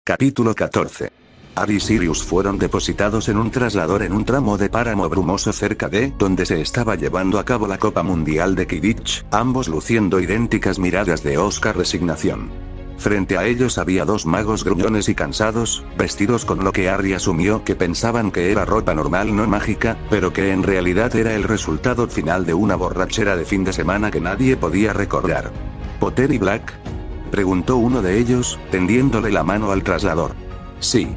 Capítulo 14. Ari y Sirius fueron depositados en un traslador en un tramo de páramo brumoso cerca de donde se estaba llevando a cabo la Copa Mundial de Quidditch, ambos luciendo idénticas miradas de Oscar resignación. Frente a ellos había dos magos gruñones y cansados, vestidos con lo que Harry asumió que pensaban que era ropa normal no mágica, pero que en realidad era el resultado final de una borrachera de fin de semana que nadie podía recordar. ¿Potter y Black?, preguntó uno de ellos, tendiéndole la mano al traslador. Sí.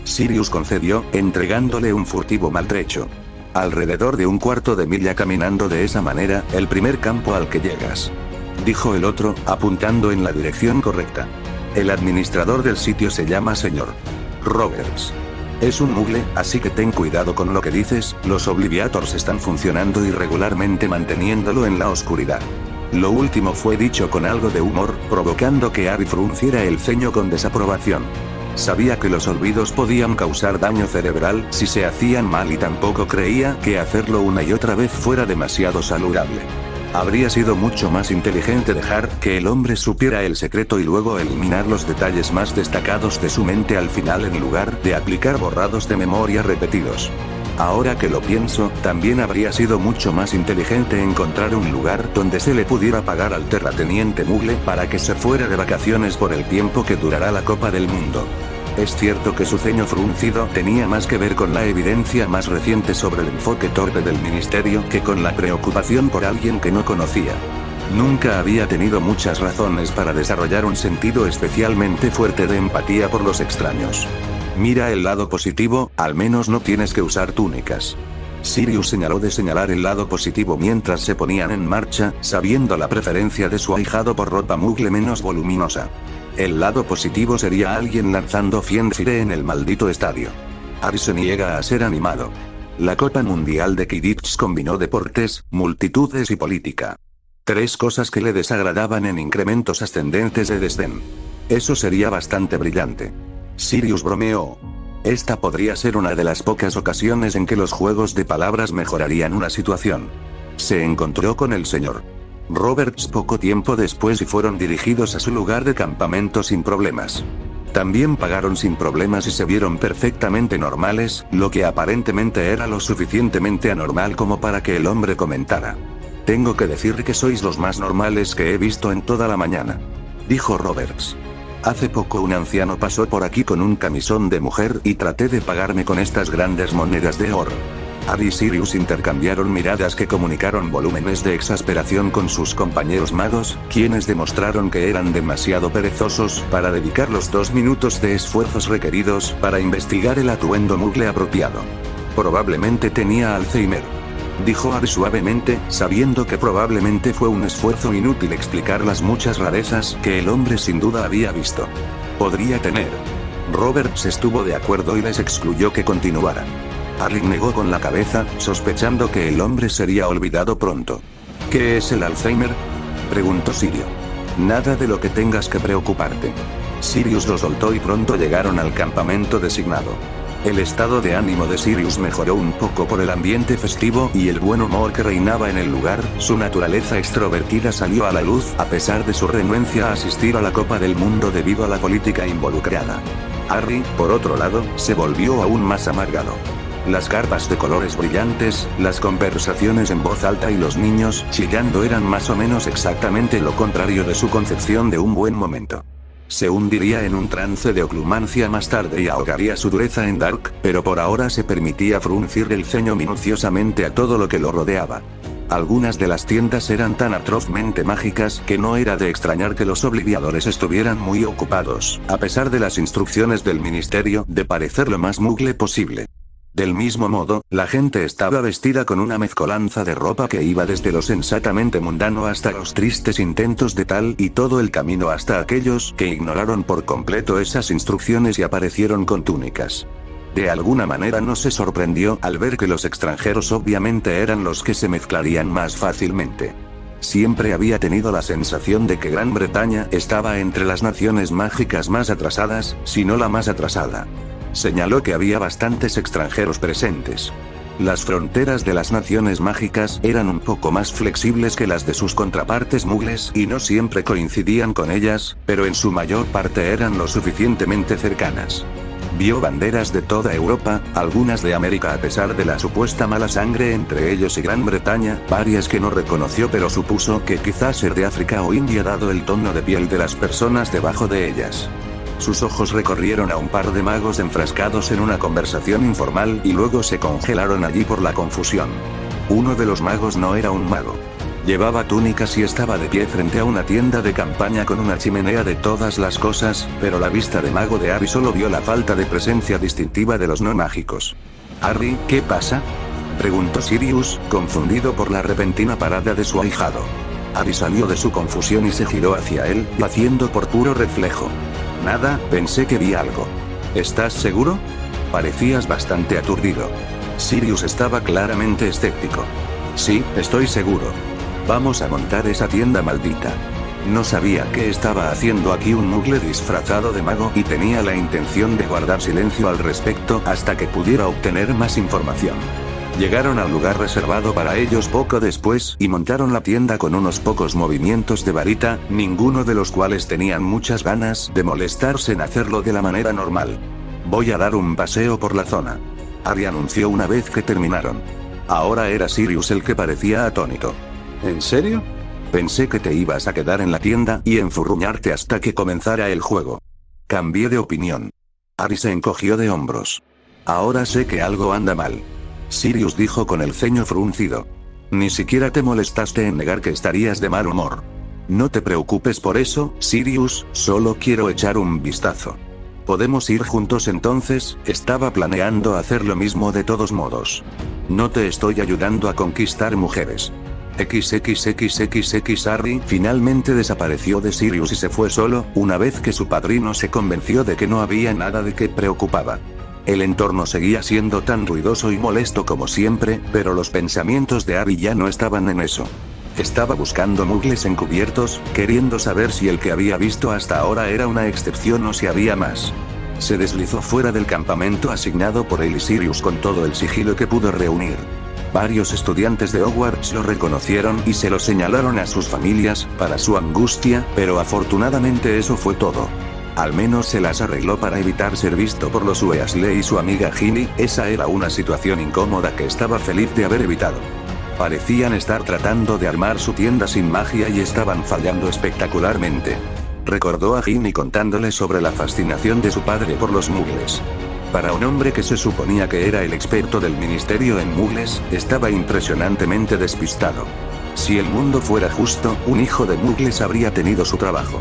Sirius concedió, entregándole un furtivo maltrecho. Alrededor de un cuarto de milla caminando de esa manera, el primer campo al que llegas, dijo el otro, apuntando en la dirección correcta. El administrador del sitio se llama Sr. Roberts. Es un mugle, así que ten cuidado con lo que dices, los Obliviators están funcionando irregularmente manteniéndolo en la oscuridad. Lo último fue dicho con algo de humor, provocando que Harry frunciera el ceño con desaprobación. Sabía que los olvidos podían causar daño cerebral si se hacían mal y tampoco creía que hacerlo una y otra vez fuera demasiado saludable. Habría sido mucho más inteligente dejar que el hombre supiera el secreto y luego eliminar los detalles más destacados de su mente al final en lugar de aplicar borrados de memoria repetidos. Ahora que lo pienso, también habría sido mucho más inteligente encontrar un lugar donde se le pudiera pagar al terrateniente Mugle para que se fuera de vacaciones por el tiempo que durará la Copa del Mundo. Es cierto que su ceño fruncido tenía más que ver con la evidencia más reciente sobre el enfoque torpe del ministerio que con la preocupación por alguien que no conocía. Nunca había tenido muchas razones para desarrollar un sentido especialmente fuerte de empatía por los extraños. Mira el lado positivo, al menos no tienes que usar túnicas. Sirius señaló de señalar el lado positivo mientras se ponían en marcha, sabiendo la preferencia de su ahijado por ropa mugle menos voluminosa. El lado positivo sería alguien lanzando Fiendfire en el maldito estadio. Harry se niega a ser animado. La Copa Mundial de Quidditch combinó deportes, multitudes y política. Tres cosas que le desagradaban en incrementos ascendentes de desdén. Eso sería bastante brillante. Sirius bromeó. Esta podría ser una de las pocas ocasiones en que los juegos de palabras mejorarían una situación. Se encontró con el Sr. Roberts poco tiempo después y fueron dirigidos a su lugar de campamento sin problemas. También pagaron sin problemas y se vieron perfectamente normales, lo que aparentemente era lo suficientemente anormal como para que el hombre comentara. Tengo que decir que sois los más normales que he visto en toda la mañana, dijo Roberts. Hace poco un anciano pasó por aquí con un camisón de mujer y traté de pagarme con estas grandes monedas de oro. Harry y Sirius intercambiaron miradas que comunicaron volúmenes de exasperación con sus compañeros magos, quienes demostraron que eran demasiado perezosos para dedicar los 2 minutos de esfuerzos requeridos para investigar el atuendo mugle apropiado. Probablemente tenía Alzheimer, dijo Harry suavemente, sabiendo que probablemente fue un esfuerzo inútil explicar las muchas rarezas que el hombre sin duda había visto. Podría tener. Roberts estuvo de acuerdo y les excluyó que continuaran. Harry negó con la cabeza, sospechando que el hombre sería olvidado pronto. ¿Qué es el Alzheimer?, preguntó Sirius. Nada de lo que tengas que preocuparte. Sirius lo soltó y pronto llegaron al campamento designado. El estado de ánimo de Sirius mejoró un poco por el ambiente festivo y el buen humor que reinaba en el lugar, su naturaleza extrovertida salió a la luz a pesar de su renuencia a asistir a la Copa del Mundo debido a la política involucrada. Harry, por otro lado, se volvió aún más amargado. Las carpas de colores brillantes, las conversaciones en voz alta y los niños chillando eran más o menos exactamente lo contrario de su concepción de un buen momento. Se hundiría en un trance de oclumancia más tarde y ahogaría su dureza en Dark, pero por ahora se permitía fruncir el ceño minuciosamente a todo lo que lo rodeaba. Algunas de las tiendas eran tan atrozmente mágicas que no era de extrañar que los obliviadores estuvieran muy ocupados, a pesar de las instrucciones del ministerio de parecer lo más mugle posible. Del mismo modo, la gente estaba vestida con una mezcolanza de ropa que iba desde lo sensatamente mundano hasta los tristes intentos de tal y todo el camino hasta aquellos que ignoraron por completo esas instrucciones y aparecieron con túnicas. De alguna manera no se sorprendió al ver que los extranjeros obviamente eran los que se mezclarían más fácilmente. Siempre había tenido la sensación de que Gran Bretaña estaba entre las naciones mágicas más atrasadas, si no la más atrasada. Señaló que había bastantes extranjeros presentes. Las fronteras de las naciones mágicas eran un poco más flexibles que las de sus contrapartes mugles y no siempre coincidían con ellas, pero en su mayor parte eran lo suficientemente cercanas. Vio banderas de toda Europa, algunas de América a pesar de la supuesta mala sangre entre ellos y Gran Bretaña, varias que no reconoció pero supuso que quizás ser de África o India dado el tono de piel de las personas debajo de ellas. Sus ojos recorrieron a un par de magos enfrascados en una conversación informal y luego se congelaron allí por la confusión. Uno de los magos no era un mago. Llevaba túnicas y estaba de pie frente a una tienda de campaña con una chimenea de todas las cosas, pero la vista de mago de Harry solo vio la falta de presencia distintiva de los no mágicos. «Harry, ¿qué pasa?», preguntó Sirius, confundido por la repentina parada de su ahijado. Harry salió de su confusión y se giró hacia él, haciendo por puro reflejo. «Nada, pensé que vi algo». «¿Estás seguro?». Parecías bastante aturdido. Sirius estaba claramente escéptico. «Sí, estoy seguro. Vamos a montar esa tienda maldita». No sabía qué estaba haciendo aquí un mugle disfrazado de mago y tenía la intención de guardar silencio al respecto hasta que pudiera obtener más información. Llegaron al lugar reservado para ellos poco después y montaron la tienda con unos pocos movimientos de varita, ninguno de los cuales tenían muchas ganas de molestarse en hacerlo de la manera normal. «Voy a dar un paseo por la zona», Harry anunció una vez que terminaron. Ahora era Sirius el que parecía atónito. «¿En serio? Pensé que te ibas a quedar en la tienda y enfurruñarte hasta que comenzara el juego». Cambié de opinión. Harry se encogió de hombros. «Ahora sé que algo anda mal», Sirius dijo con el ceño fruncido. «Ni siquiera te molestaste en negar que estarías de mal humor». «No te preocupes por eso, Sirius, solo quiero echar un vistazo». «¿Podemos ir juntos entonces?». Estaba planeando hacer lo mismo de todos modos. «No te estoy ayudando a conquistar mujeres». XXXXX Harry finalmente desapareció de Sirius y se fue solo, una vez que su padrino se convenció de que no había nada de qué preocupaba. El entorno seguía siendo tan ruidoso y molesto como siempre, pero los pensamientos de Harry ya no estaban en eso. Estaba buscando mugles encubiertos, queriendo saber si el que había visto hasta ahora era una excepción o si había más. Se deslizó fuera del campamento asignado por él y Sirius con todo el sigilo que pudo reunir. Varios estudiantes de Hogwarts lo reconocieron y se lo señalaron a sus familias, para su angustia, pero afortunadamente eso fue todo. Al menos se las arregló para evitar ser visto por los Weasley y su amiga Ginny, esa era una situación incómoda que estaba feliz de haber evitado. Parecían estar tratando de armar su tienda sin magia y estaban fallando espectacularmente. Recordó a Ginny contándole sobre la fascinación de su padre por los mugles. Para un hombre que se suponía que era el experto del ministerio en mugles, estaba impresionantemente despistado. Si el mundo fuera justo, un hijo de mugles habría tenido su trabajo.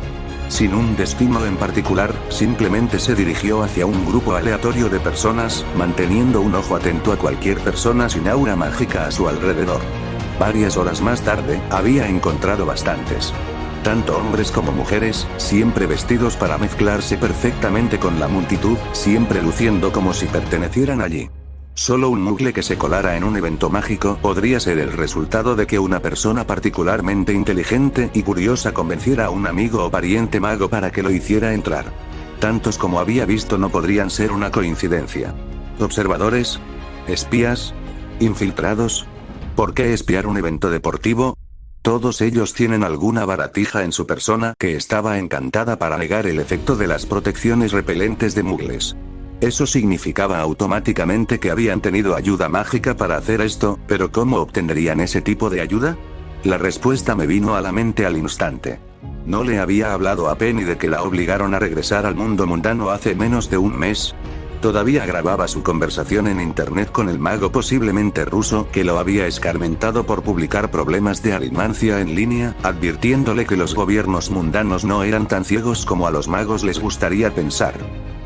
Sin un destino en particular, simplemente se dirigió hacia un grupo aleatorio de personas, manteniendo un ojo atento a cualquier persona sin aura mágica a su alrededor. Varias horas más tarde, había encontrado bastantes. Tanto hombres como mujeres, siempre vestidos para mezclarse perfectamente con la multitud, siempre luciendo como si pertenecieran allí. Solo un mugle que se colara en un evento mágico podría ser el resultado de que una persona particularmente inteligente y curiosa convenciera a un amigo o pariente mago para que lo hiciera entrar. Tantos como había visto no podrían ser una coincidencia. ¿Observadores? ¿Espías? ¿Infiltrados? ¿Por qué espiar un evento deportivo? Todos ellos tienen alguna baratija en su persona que estaba encantada para negar el efecto de las protecciones repelentes de mugles. Eso significaba automáticamente que habían tenido ayuda mágica para hacer esto, pero ¿cómo obtendrían ese tipo de ayuda? La respuesta me vino a la mente al instante. ¿No le había hablado a Penny de que la obligaron a regresar al mundo mundano hace menos de un mes? Todavía grababa su conversación en internet con el mago posiblemente ruso que lo había escarmentado por publicar problemas de aritmancia en línea, advirtiéndole que los gobiernos mundanos no eran tan ciegos como a los magos les gustaría pensar.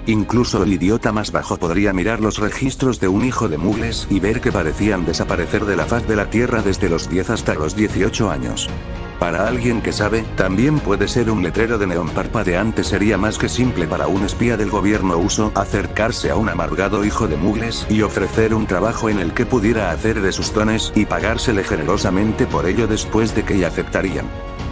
Incluso el idiota más bajo podría mirar los registros de un hijo de mugles y ver que parecían desaparecer de la faz de la Tierra desde los 10 hasta los 18 años. Para alguien que sabe, también puede ser un letrero de neón parpadeante. Sería más que simple para un espía del gobierno uso acercarse a un amargado hijo de mugles y ofrecer un trabajo en el que pudiera hacer de sus dones y pagársele generosamente por ello después de que ya aceptarían.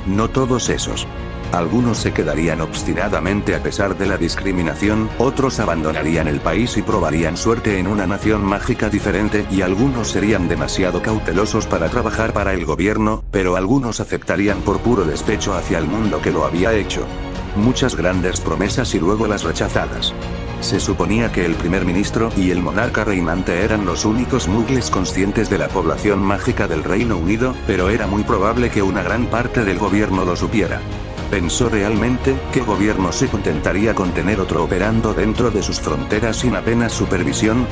No todos esos. Algunos se quedarían obstinadamente a pesar de la discriminación, otros abandonarían el país y probarían suerte en una nación mágica diferente y algunos serían demasiado cautelosos para trabajar para el gobierno, pero algunos aceptarían por puro despecho hacia el mundo que lo había hecho. Muchas grandes promesas y luego las rechazadas. Se suponía que el primer ministro y el monarca reinante eran los únicos mugles conscientes de la población mágica del Reino Unido, pero era muy probable que una gran parte del gobierno lo supiera. ¿Pensó realmente que el gobierno se contentaría con tener otro operando dentro de sus fronteras sin apenas supervisión?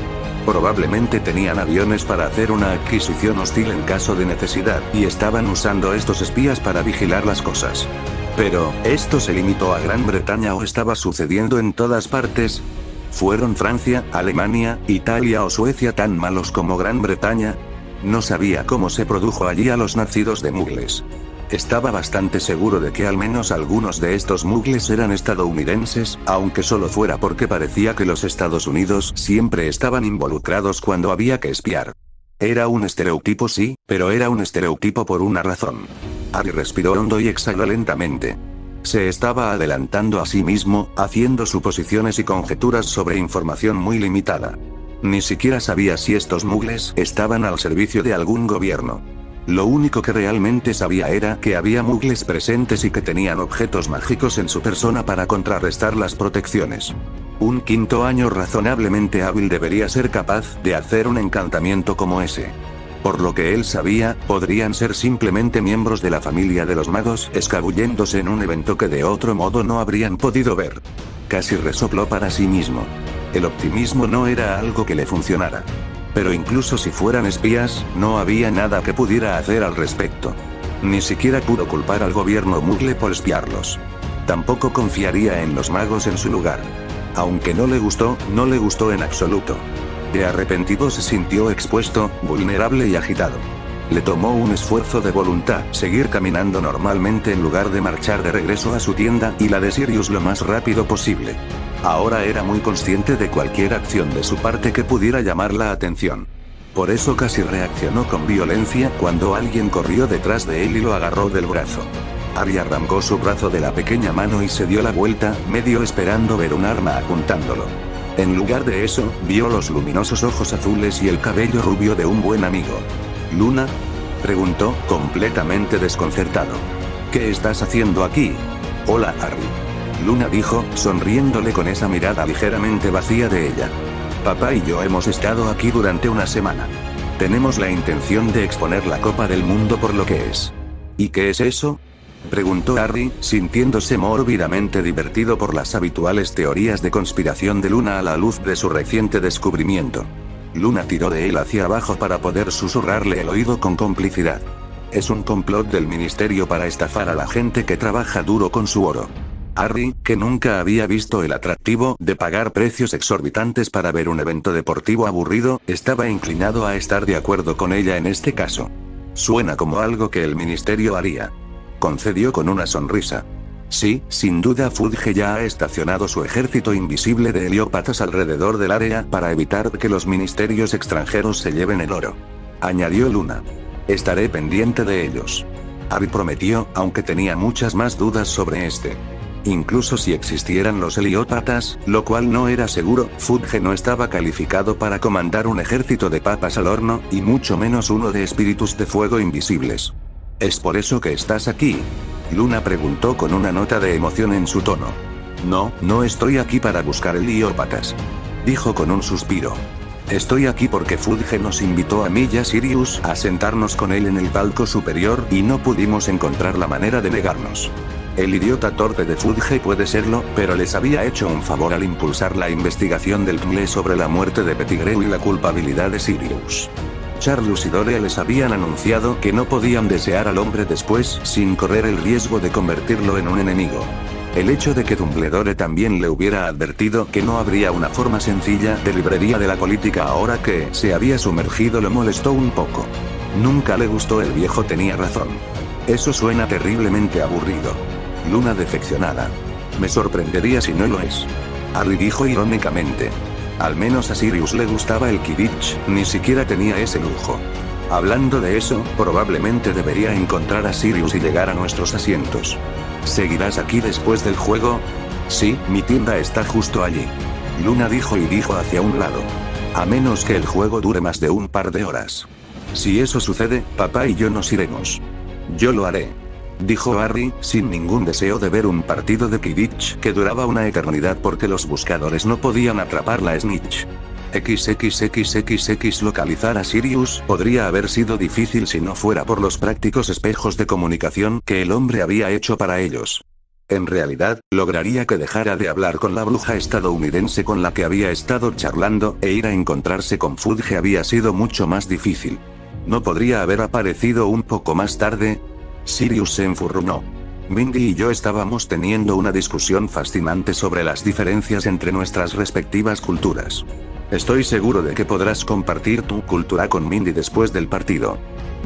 Probablemente tenían aviones para hacer una adquisición hostil en caso de necesidad, y estaban usando estos espías para vigilar las cosas. Pero, ¿esto se limitó a Gran Bretaña o estaba sucediendo en todas partes? ¿Fueron Francia, Alemania, Italia o Suecia tan malos como Gran Bretaña? No sabía cómo se produjo allí a los nacidos de mugles. Estaba bastante seguro de que al menos algunos de estos mugles eran estadounidenses, aunque solo fuera porque parecía que los Estados Unidos siempre estaban involucrados cuando había que espiar. Era un estereotipo sí, pero era un estereotipo por una razón. Harry respiró hondo y exhaló lentamente. Se estaba adelantando a sí mismo, haciendo suposiciones y conjeturas sobre información muy limitada. Ni siquiera sabía si estos mugles estaban al servicio de algún gobierno. Lo único que realmente sabía era que había mugles presentes y que tenían objetos mágicos en su persona para contrarrestar las protecciones. Un quinto año razonablemente hábil debería ser capaz de hacer un encantamiento como ese. Por lo que él sabía, podrían ser simplemente miembros de la familia de los magos escabulléndose en un evento que de otro modo no habrían podido ver. Casi resopló para sí mismo. El optimismo no era algo que le funcionara. Pero incluso si fueran espías, no había nada que pudiera hacer al respecto. Ni siquiera pudo culpar al gobierno mugle por espiarlos. Tampoco confiaría en los magos en su lugar. Aunque no le gustó en absoluto. De arrepentido se sintió expuesto, vulnerable y agitado. Le tomó un esfuerzo de voluntad seguir caminando normalmente en lugar de marchar de regreso a su tienda y la de Sirius lo más rápido posible. Ahora era muy consciente de cualquier acción de su parte que pudiera llamar la atención. Por eso casi reaccionó con violencia cuando alguien corrió detrás de él y lo agarró del brazo. Harry arrancó su brazo de la pequeña mano y se dio la vuelta, medio esperando ver un arma apuntándolo. En lugar de eso, vio los luminosos ojos azules y el cabello rubio de un buen amigo. ¿Luna?, preguntó, completamente desconcertado. ¿Qué estás haciendo aquí? Hola, Harry. Luna dijo, sonriéndole con esa mirada ligeramente vacía de ella. Papá y yo hemos estado aquí durante una semana. Tenemos la intención de exponer la Copa del Mundo por lo que es. ¿Y qué es eso?, preguntó Harry, sintiéndose mórbidamente divertido por las habituales teorías de conspiración de Luna a la luz de su reciente descubrimiento. Luna tiró de él hacia abajo para poder susurrarle el oído con complicidad. Es un complot del ministerio para estafar a la gente que trabaja duro con su oro. Harry, que nunca había visto el atractivo de pagar precios exorbitantes para ver un evento deportivo aburrido, estaba inclinado a estar de acuerdo con ella en este caso. Suena como algo que el ministerio haría. Concedió con una sonrisa. Sí, sin duda Fudge ya ha estacionado su ejército invisible de heliópatas alrededor del área para evitar que los ministerios extranjeros se lleven el oro. Añadió Luna. Estaré pendiente de ellos. Harry prometió, aunque tenía muchas más dudas sobre este. Incluso si existieran los heliópatas, lo cual no era seguro, Fudge no estaba calificado para comandar un ejército de papas al horno, y mucho menos uno de espíritus de fuego invisibles. ¿Es por eso que estás aquí?, Luna preguntó con una nota de emoción en su tono. No estoy aquí para buscar heliópatas, dijo con un suspiro. Estoy aquí porque Fudge nos invitó a mí y a Sirius a sentarnos con él en el palco superior y no pudimos encontrar la manera de negarnos. El idiota torpe de Fudge puede serlo, pero les había hecho un favor al impulsar la investigación del CNE sobre la muerte de Pettigrew y la culpabilidad de Sirius. Charles y Dore les habían anunciado que no podían desear al hombre después sin correr el riesgo de convertirlo en un enemigo. El hecho de que Dumbledore también le hubiera advertido que no habría una forma sencilla de librería de la política ahora que se había sumergido lo molestó un poco. Nunca le gustó, el viejo tenía razón. Eso suena terriblemente aburrido. Luna defeccionada. Me sorprendería si no lo es. Harry dijo irónicamente. Al menos a Sirius le gustaba el Quidditch, ni siquiera tenía ese lujo. Hablando de eso, probablemente debería encontrar a Sirius y llegar a nuestros asientos. ¿Seguirás aquí después del juego? Sí, mi tienda está justo allí. Luna dijo y dijo hacia un lado. A menos que el juego dure más de un par de horas. Si eso sucede, papá y yo nos iremos. Yo lo haré. Dijo Harry, sin ningún deseo de ver un partido de Quidditch que duraba una eternidad porque los buscadores no podían atrapar la snitch. XXXXX localizar a Sirius podría haber sido difícil si no fuera por los prácticos espejos de comunicación que el hombre había hecho para ellos. En realidad, lograría que dejara de hablar con la bruja estadounidense con la que había estado charlando, e ir a encontrarse con Fudge había sido mucho más difícil. ¿No podría haber aparecido un poco más tarde? Sirius se enfurruñó. Mindy y yo estábamos teniendo una discusión fascinante sobre las diferencias entre nuestras respectivas culturas. Estoy seguro de que podrás compartir tu cultura con Mindy después del partido.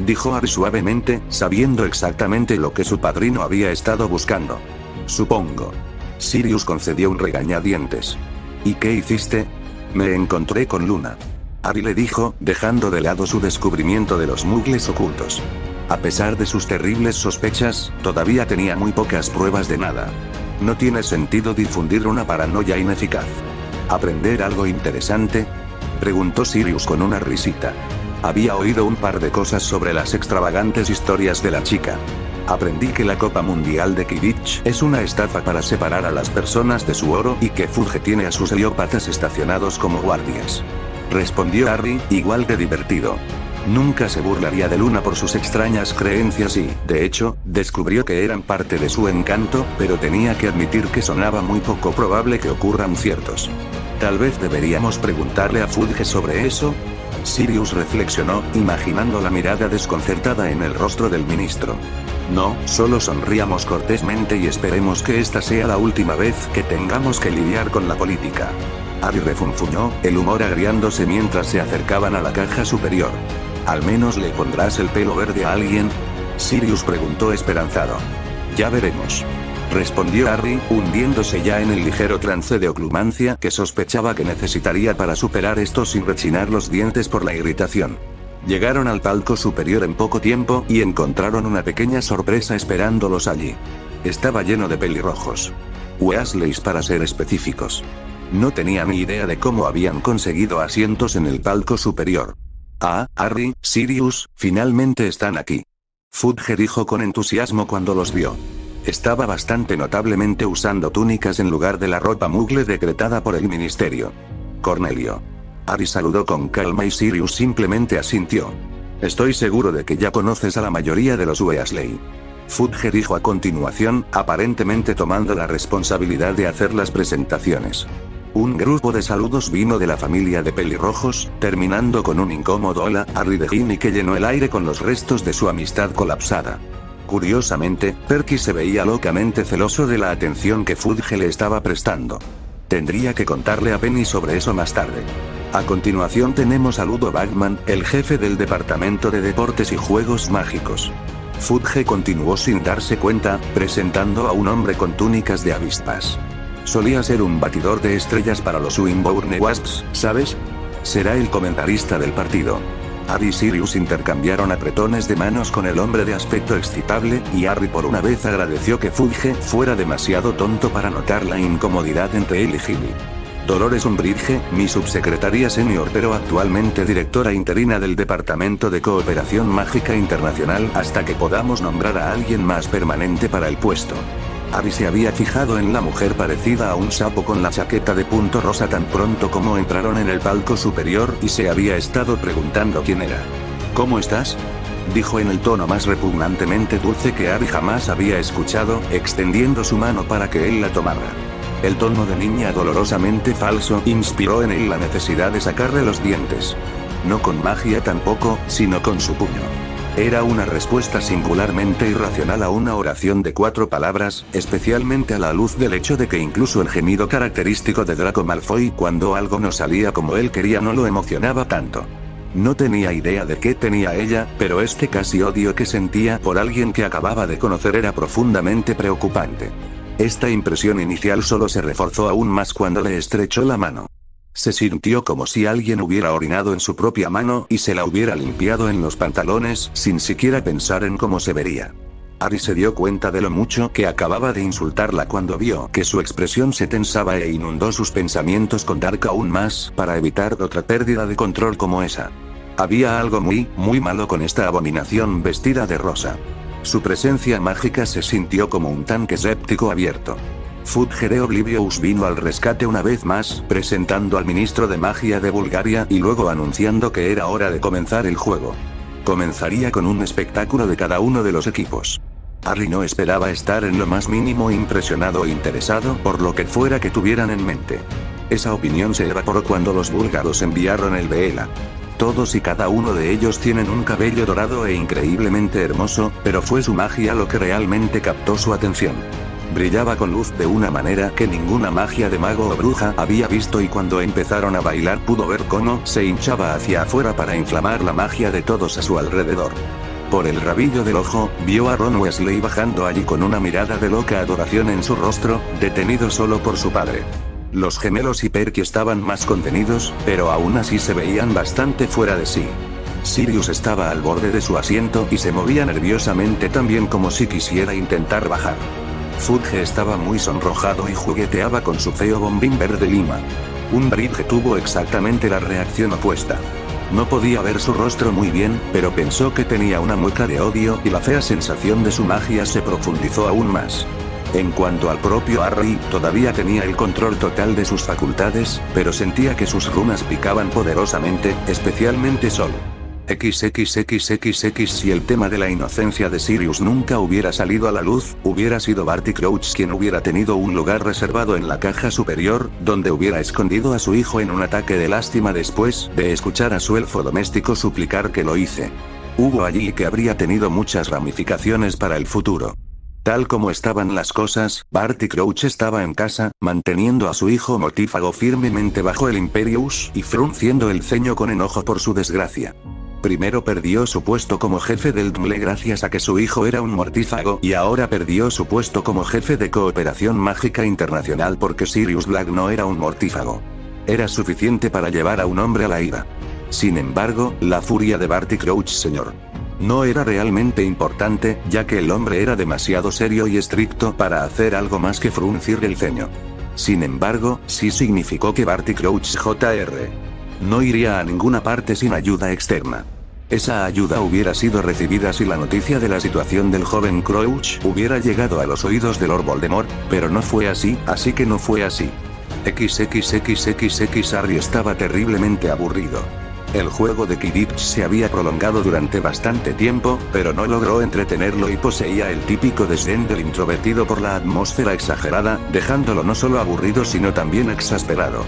Dijo Harry suavemente, sabiendo exactamente lo que su padrino había estado buscando. Supongo. Sirius concedió un regañadientes. ¿Y qué hiciste? Me encontré con Luna. Harry le dijo, dejando de lado su descubrimiento de los muggles ocultos. A pesar de sus terribles sospechas, todavía tenía muy pocas pruebas de nada. No tiene sentido difundir una paranoia ineficaz. ¿Aprender algo interesante? Preguntó Sirius con una risita. Había oído un par de cosas sobre las extravagantes historias de la chica. Aprendí que la Copa Mundial de Quidditch es una estafa para separar a las personas de su oro y que Fudge tiene a sus heliópatas estacionados como guardias. Respondió Harry, igual de divertido. Nunca se burlaría de Luna por sus extrañas creencias y, de hecho, descubrió que eran parte de su encanto, pero tenía que admitir que sonaba muy poco probable que ocurran ciertos. Tal vez deberíamos preguntarle a Fudge sobre eso. Sirius reflexionó, imaginando la mirada desconcertada en el rostro del ministro. No, solo sonríamos cortésmente y esperemos que esta sea la última vez que tengamos que lidiar con la política. Harry refunfuñó, el humor agriándose mientras se acercaban a la caja superior. ¿Al menos le pondrás el pelo verde a alguien? Sirius preguntó esperanzado. Ya veremos. Respondió Harry, hundiéndose ya en el ligero trance de oclumancia que sospechaba que necesitaría para superar esto sin rechinar los dientes por la irritación. Llegaron al palco superior en poco tiempo y encontraron una pequeña sorpresa esperándolos allí. Estaba lleno de pelirrojos. Weasleys para ser específicos. No tenía ni idea de cómo habían conseguido asientos en el palco superior. Ah, Harry, Sirius, finalmente están aquí. Fudge dijo con entusiasmo cuando los vio. Estaba bastante notablemente usando túnicas en lugar de la ropa muggle decretada por el ministerio. Cornelio. Harry saludó con calma y Sirius simplemente asintió. Estoy seguro de que ya conoces a la mayoría de los Weasley. Fudge dijo a continuación, aparentemente tomando la responsabilidad de hacer las presentaciones. Un grupo de saludos vino de la familia de pelirrojos, terminando con un incómodo hola, Harry de Ginny que llenó el aire con los restos de su amistad colapsada. Curiosamente, Perky se veía locamente celoso de la atención que Fudge le estaba prestando. Tendría que contarle a Penny sobre eso más tarde. A continuación tenemos a Ludo Bagman, el jefe del Departamento de Deportes y Juegos Mágicos. Fudge continuó sin darse cuenta, presentando a un hombre con túnicas de avispas. Solía ser un batidor de estrellas para los Wimborne Wasps, ¿sabes? Será el comentarista del partido. Harry y Sirius intercambiaron apretones de manos con el hombre de aspecto excitable, y Harry por una vez agradeció que Fudge fuera demasiado tonto para notar la incomodidad entre él y Ginny. Dolores Umbridge, mi subsecretaria senior pero actualmente directora interina del Departamento de Cooperación Mágica Internacional hasta que podamos nombrar a alguien más permanente para el puesto. Harry se había fijado en la mujer parecida a un sapo con la chaqueta de punto rosa tan pronto como entraron en el palco superior y se había estado preguntando quién era. ¿Cómo estás?, dijo en el tono más repugnantemente dulce que Harry jamás había escuchado, extendiendo su mano para que él la tomara. El tono de niña dolorosamente falso inspiró en él la necesidad de sacarle los dientes. No con magia tampoco, sino con su puño. Era una respuesta singularmente irracional a una oración de 4 palabras, especialmente a la luz del hecho de que incluso el gemido característico de Draco Malfoy cuando algo no salía como él quería no lo emocionaba tanto. No tenía idea de qué tenía ella, pero este casi odio que sentía por alguien que acababa de conocer era profundamente preocupante. Esta impresión inicial solo se reforzó aún más cuando le estrechó la mano. Se sintió como si alguien hubiera orinado en su propia mano y se la hubiera limpiado en los pantalones sin siquiera pensar en cómo se vería. Ari se dio cuenta de lo mucho que acababa de insultarla cuando vio que su expresión se tensaba e inundó sus pensamientos con Dark aún más, para evitar otra pérdida de control como esa. Había algo muy malo con esta abominación vestida de rosa. Su presencia mágica se sintió como un tanque séptico abierto. Fudge de Oblivious vino al rescate una vez más, presentando al ministro de magia de Bulgaria y luego anunciando que era hora de comenzar el juego. Comenzaría con un espectáculo de cada uno de los equipos. Ari no esperaba estar en lo más mínimo impresionado o interesado por lo que fuera que tuvieran en mente. Esa opinión se evaporó cuando los búlgaros enviaron el Veela. Todos y cada uno de ellos tienen un cabello dorado e increíblemente hermoso, pero fue su magia lo que realmente captó su atención. Brillaba con luz de una manera que ninguna magia de mago o bruja había visto y cuando empezaron a bailar pudo ver cómo se hinchaba hacia afuera para inflamar la magia de todos a su alrededor. Por el rabillo del ojo, vio a Ron Weasley bajando allí con una mirada de loca adoración en su rostro, detenido solo por su padre. Los gemelos y Perky estaban más contenidos, pero aún así se veían bastante fuera de sí. Sirius estaba al borde de su asiento y se movía nerviosamente también como si quisiera intentar bajar. Fudge estaba muy sonrojado y jugueteaba con su feo bombín verde lima. Umbridge tuvo exactamente la reacción opuesta. No podía ver su rostro muy bien, pero pensó que tenía una mueca de odio y la fea sensación de su magia se profundizó aún más. En cuanto al propio Harry, todavía tenía el control total de sus facultades, pero sentía que sus runas picaban poderosamente, especialmente Sol. XXXXX. Si el tema de la inocencia de Sirius nunca hubiera salido a la luz, hubiera sido Barty Crouch quien hubiera tenido un lugar reservado en la caja superior, donde hubiera escondido a su hijo en un ataque de lástima después de escuchar a su elfo doméstico suplicar que lo hice. Hubo allí que habría tenido muchas ramificaciones para el futuro. Tal como estaban las cosas, Barty Crouch estaba en casa, manteniendo a su hijo mortífago firmemente bajo el Imperius y frunciendo el ceño con enojo por su desgracia. Primero perdió su puesto como jefe del DMLE gracias a que su hijo era un mortífago y ahora perdió su puesto como jefe de cooperación mágica internacional porque Sirius Black no era un mortífago. Era suficiente para llevar a un hombre a la ira. Sin embargo, la furia de Barty Crouch Sr. no era realmente importante, ya que el hombre era demasiado serio y estricto para hacer algo más que fruncir el ceño. Sin embargo, sí significó que Barty Crouch Jr. no iría a ninguna parte sin ayuda externa. Esa ayuda hubiera sido recibida si la noticia de la situación del joven Crouch hubiera llegado a los oídos de Lord Voldemort, pero no fue así, así que no fue así. XXXXX. Harry estaba terriblemente aburrido. El juego de Quidditch se había prolongado durante bastante tiempo, pero no logró entretenerlo y poseía el típico desdén del introvertido por la atmósfera exagerada, dejándolo no solo aburrido sino también exasperado.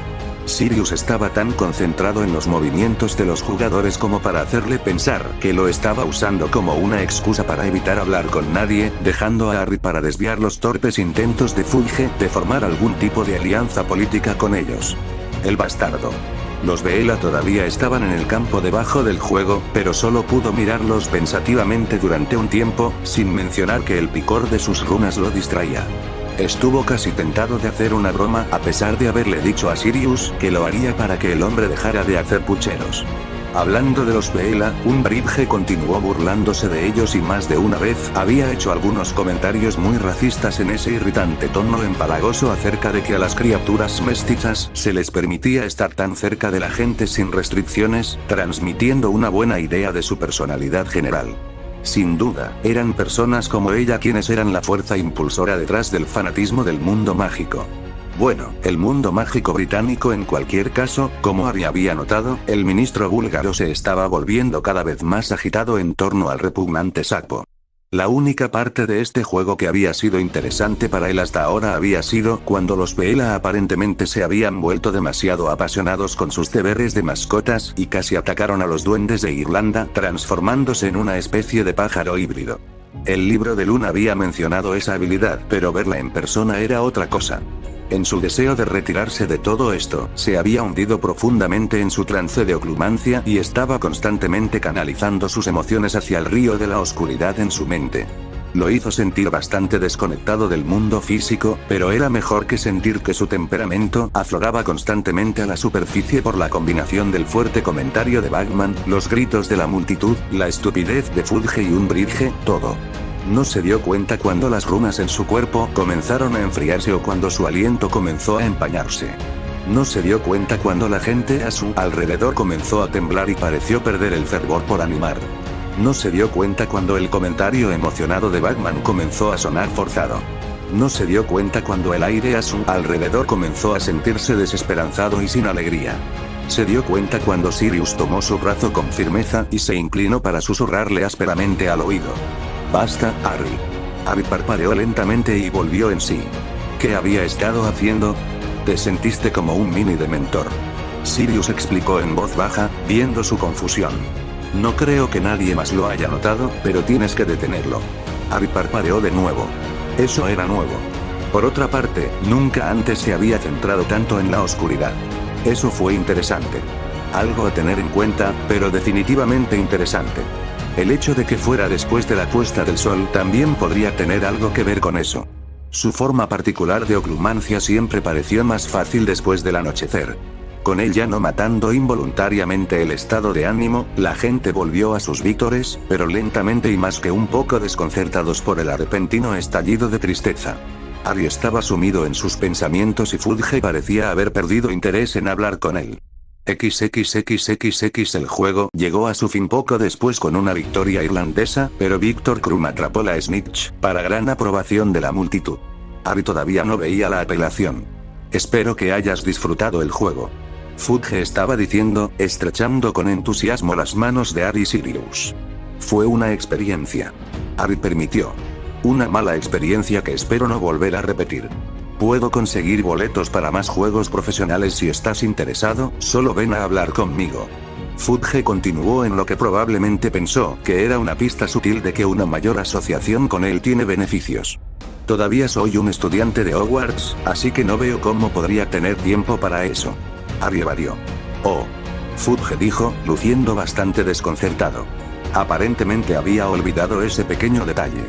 Sirius estaba tan concentrado en los movimientos de los jugadores como para hacerle pensar que lo estaba usando como una excusa para evitar hablar con nadie, dejando a Harry para desviar los torpes intentos de Fudge de formar algún tipo de alianza política con ellos. El bastardo. Los Veela todavía estaban en el campo debajo del juego, pero solo pudo mirarlos pensativamente durante un tiempo, sin mencionar que el picor de sus runas lo distraía. Estuvo casi tentado de hacer una broma, a pesar de haberle dicho a Sirius que lo haría para que el hombre dejara de hacer pucheros. Hablando de los Veela, Umbridge continuó burlándose de ellos y más de una vez había hecho algunos comentarios muy racistas en ese irritante tono empalagoso acerca de que a las criaturas mestizas se les permitía estar tan cerca de la gente sin restricciones, transmitiendo una buena idea de su personalidad general. Sin duda, eran personas como ella quienes eran la fuerza impulsora detrás del fanatismo del mundo mágico. Bueno, el mundo mágico británico en cualquier caso, como Harry había notado, el ministro búlgaro se estaba volviendo cada vez más agitado en torno al repugnante sapo. La única parte de este juego que había sido interesante para él hasta ahora había sido cuando los Veela aparentemente se habían vuelto demasiado apasionados con sus deberes de mascotas y casi atacaron a los duendes de Irlanda, transformándose en una especie de pájaro híbrido. El libro de Luna había mencionado esa habilidad, pero verla en persona era otra cosa. En su deseo de retirarse de todo esto, se había hundido profundamente en su trance de oclumancia y estaba constantemente canalizando sus emociones hacia el río de la oscuridad en su mente. Lo hizo sentir bastante desconectado del mundo físico, pero era mejor que sentir que su temperamento afloraba constantemente a la superficie por la combinación del fuerte comentario de Bagman, los gritos de la multitud, la estupidez de Fudge y Umbridge, todo. No se dio cuenta cuando las runas en su cuerpo comenzaron a enfriarse o cuando su aliento comenzó a empañarse. No se dio cuenta cuando la gente a su alrededor comenzó a temblar y pareció perder el fervor por animar. No se dio cuenta cuando el comentario emocionado de Batman comenzó a sonar forzado. No se dio cuenta cuando el aire a su alrededor comenzó a sentirse desesperanzado y sin alegría. Se dio cuenta cuando Sirius tomó su brazo con firmeza y se inclinó para susurrarle ásperamente al oído. «Basta, Harry». Harry parpadeó lentamente y volvió en sí. ¿Qué había estado haciendo? Te sentiste como un mini dementor. Sirius explicó en voz baja, viendo su confusión. No creo que nadie más lo haya notado, pero tienes que detenerlo. Harry parpadeó de nuevo. Eso era nuevo. Por otra parte, nunca antes se había centrado tanto en la oscuridad. Eso fue interesante. Algo a tener en cuenta, pero definitivamente interesante. El hecho de que fuera después de la puesta del sol también podría tener algo que ver con eso. Su forma particular de oclumancia siempre pareció más fácil después del anochecer. Con él ya no matando involuntariamente el estado de ánimo, la gente volvió a sus vítores, pero lentamente y más que un poco desconcertados por el repentino estallido de tristeza. Harry estaba sumido en sus pensamientos y Fudge parecía haber perdido interés en hablar con él. XXXXX. El juego llegó a su fin poco después con una victoria irlandesa, pero Víctor Krum atrapó la snitch, para gran aprobación de la multitud. Harry todavía no veía la apelación. Espero que hayas disfrutado el juego. Fudge estaba diciendo, estrechando con entusiasmo las manos de Harry y Sirius. Fue una experiencia. Harry permitió. Una mala experiencia que espero no volver a repetir. Puedo conseguir boletos para más juegos profesionales si estás interesado, solo ven a hablar conmigo. Fudge continuó en lo que probablemente pensó que era una pista sutil de que una mayor asociación con él tiene beneficios. Todavía soy un estudiante de Hogwarts, así que no veo cómo podría tener tiempo para eso. Harry evadió. Oh. Fudge dijo, luciendo bastante desconcertado. Aparentemente había olvidado ese pequeño detalle.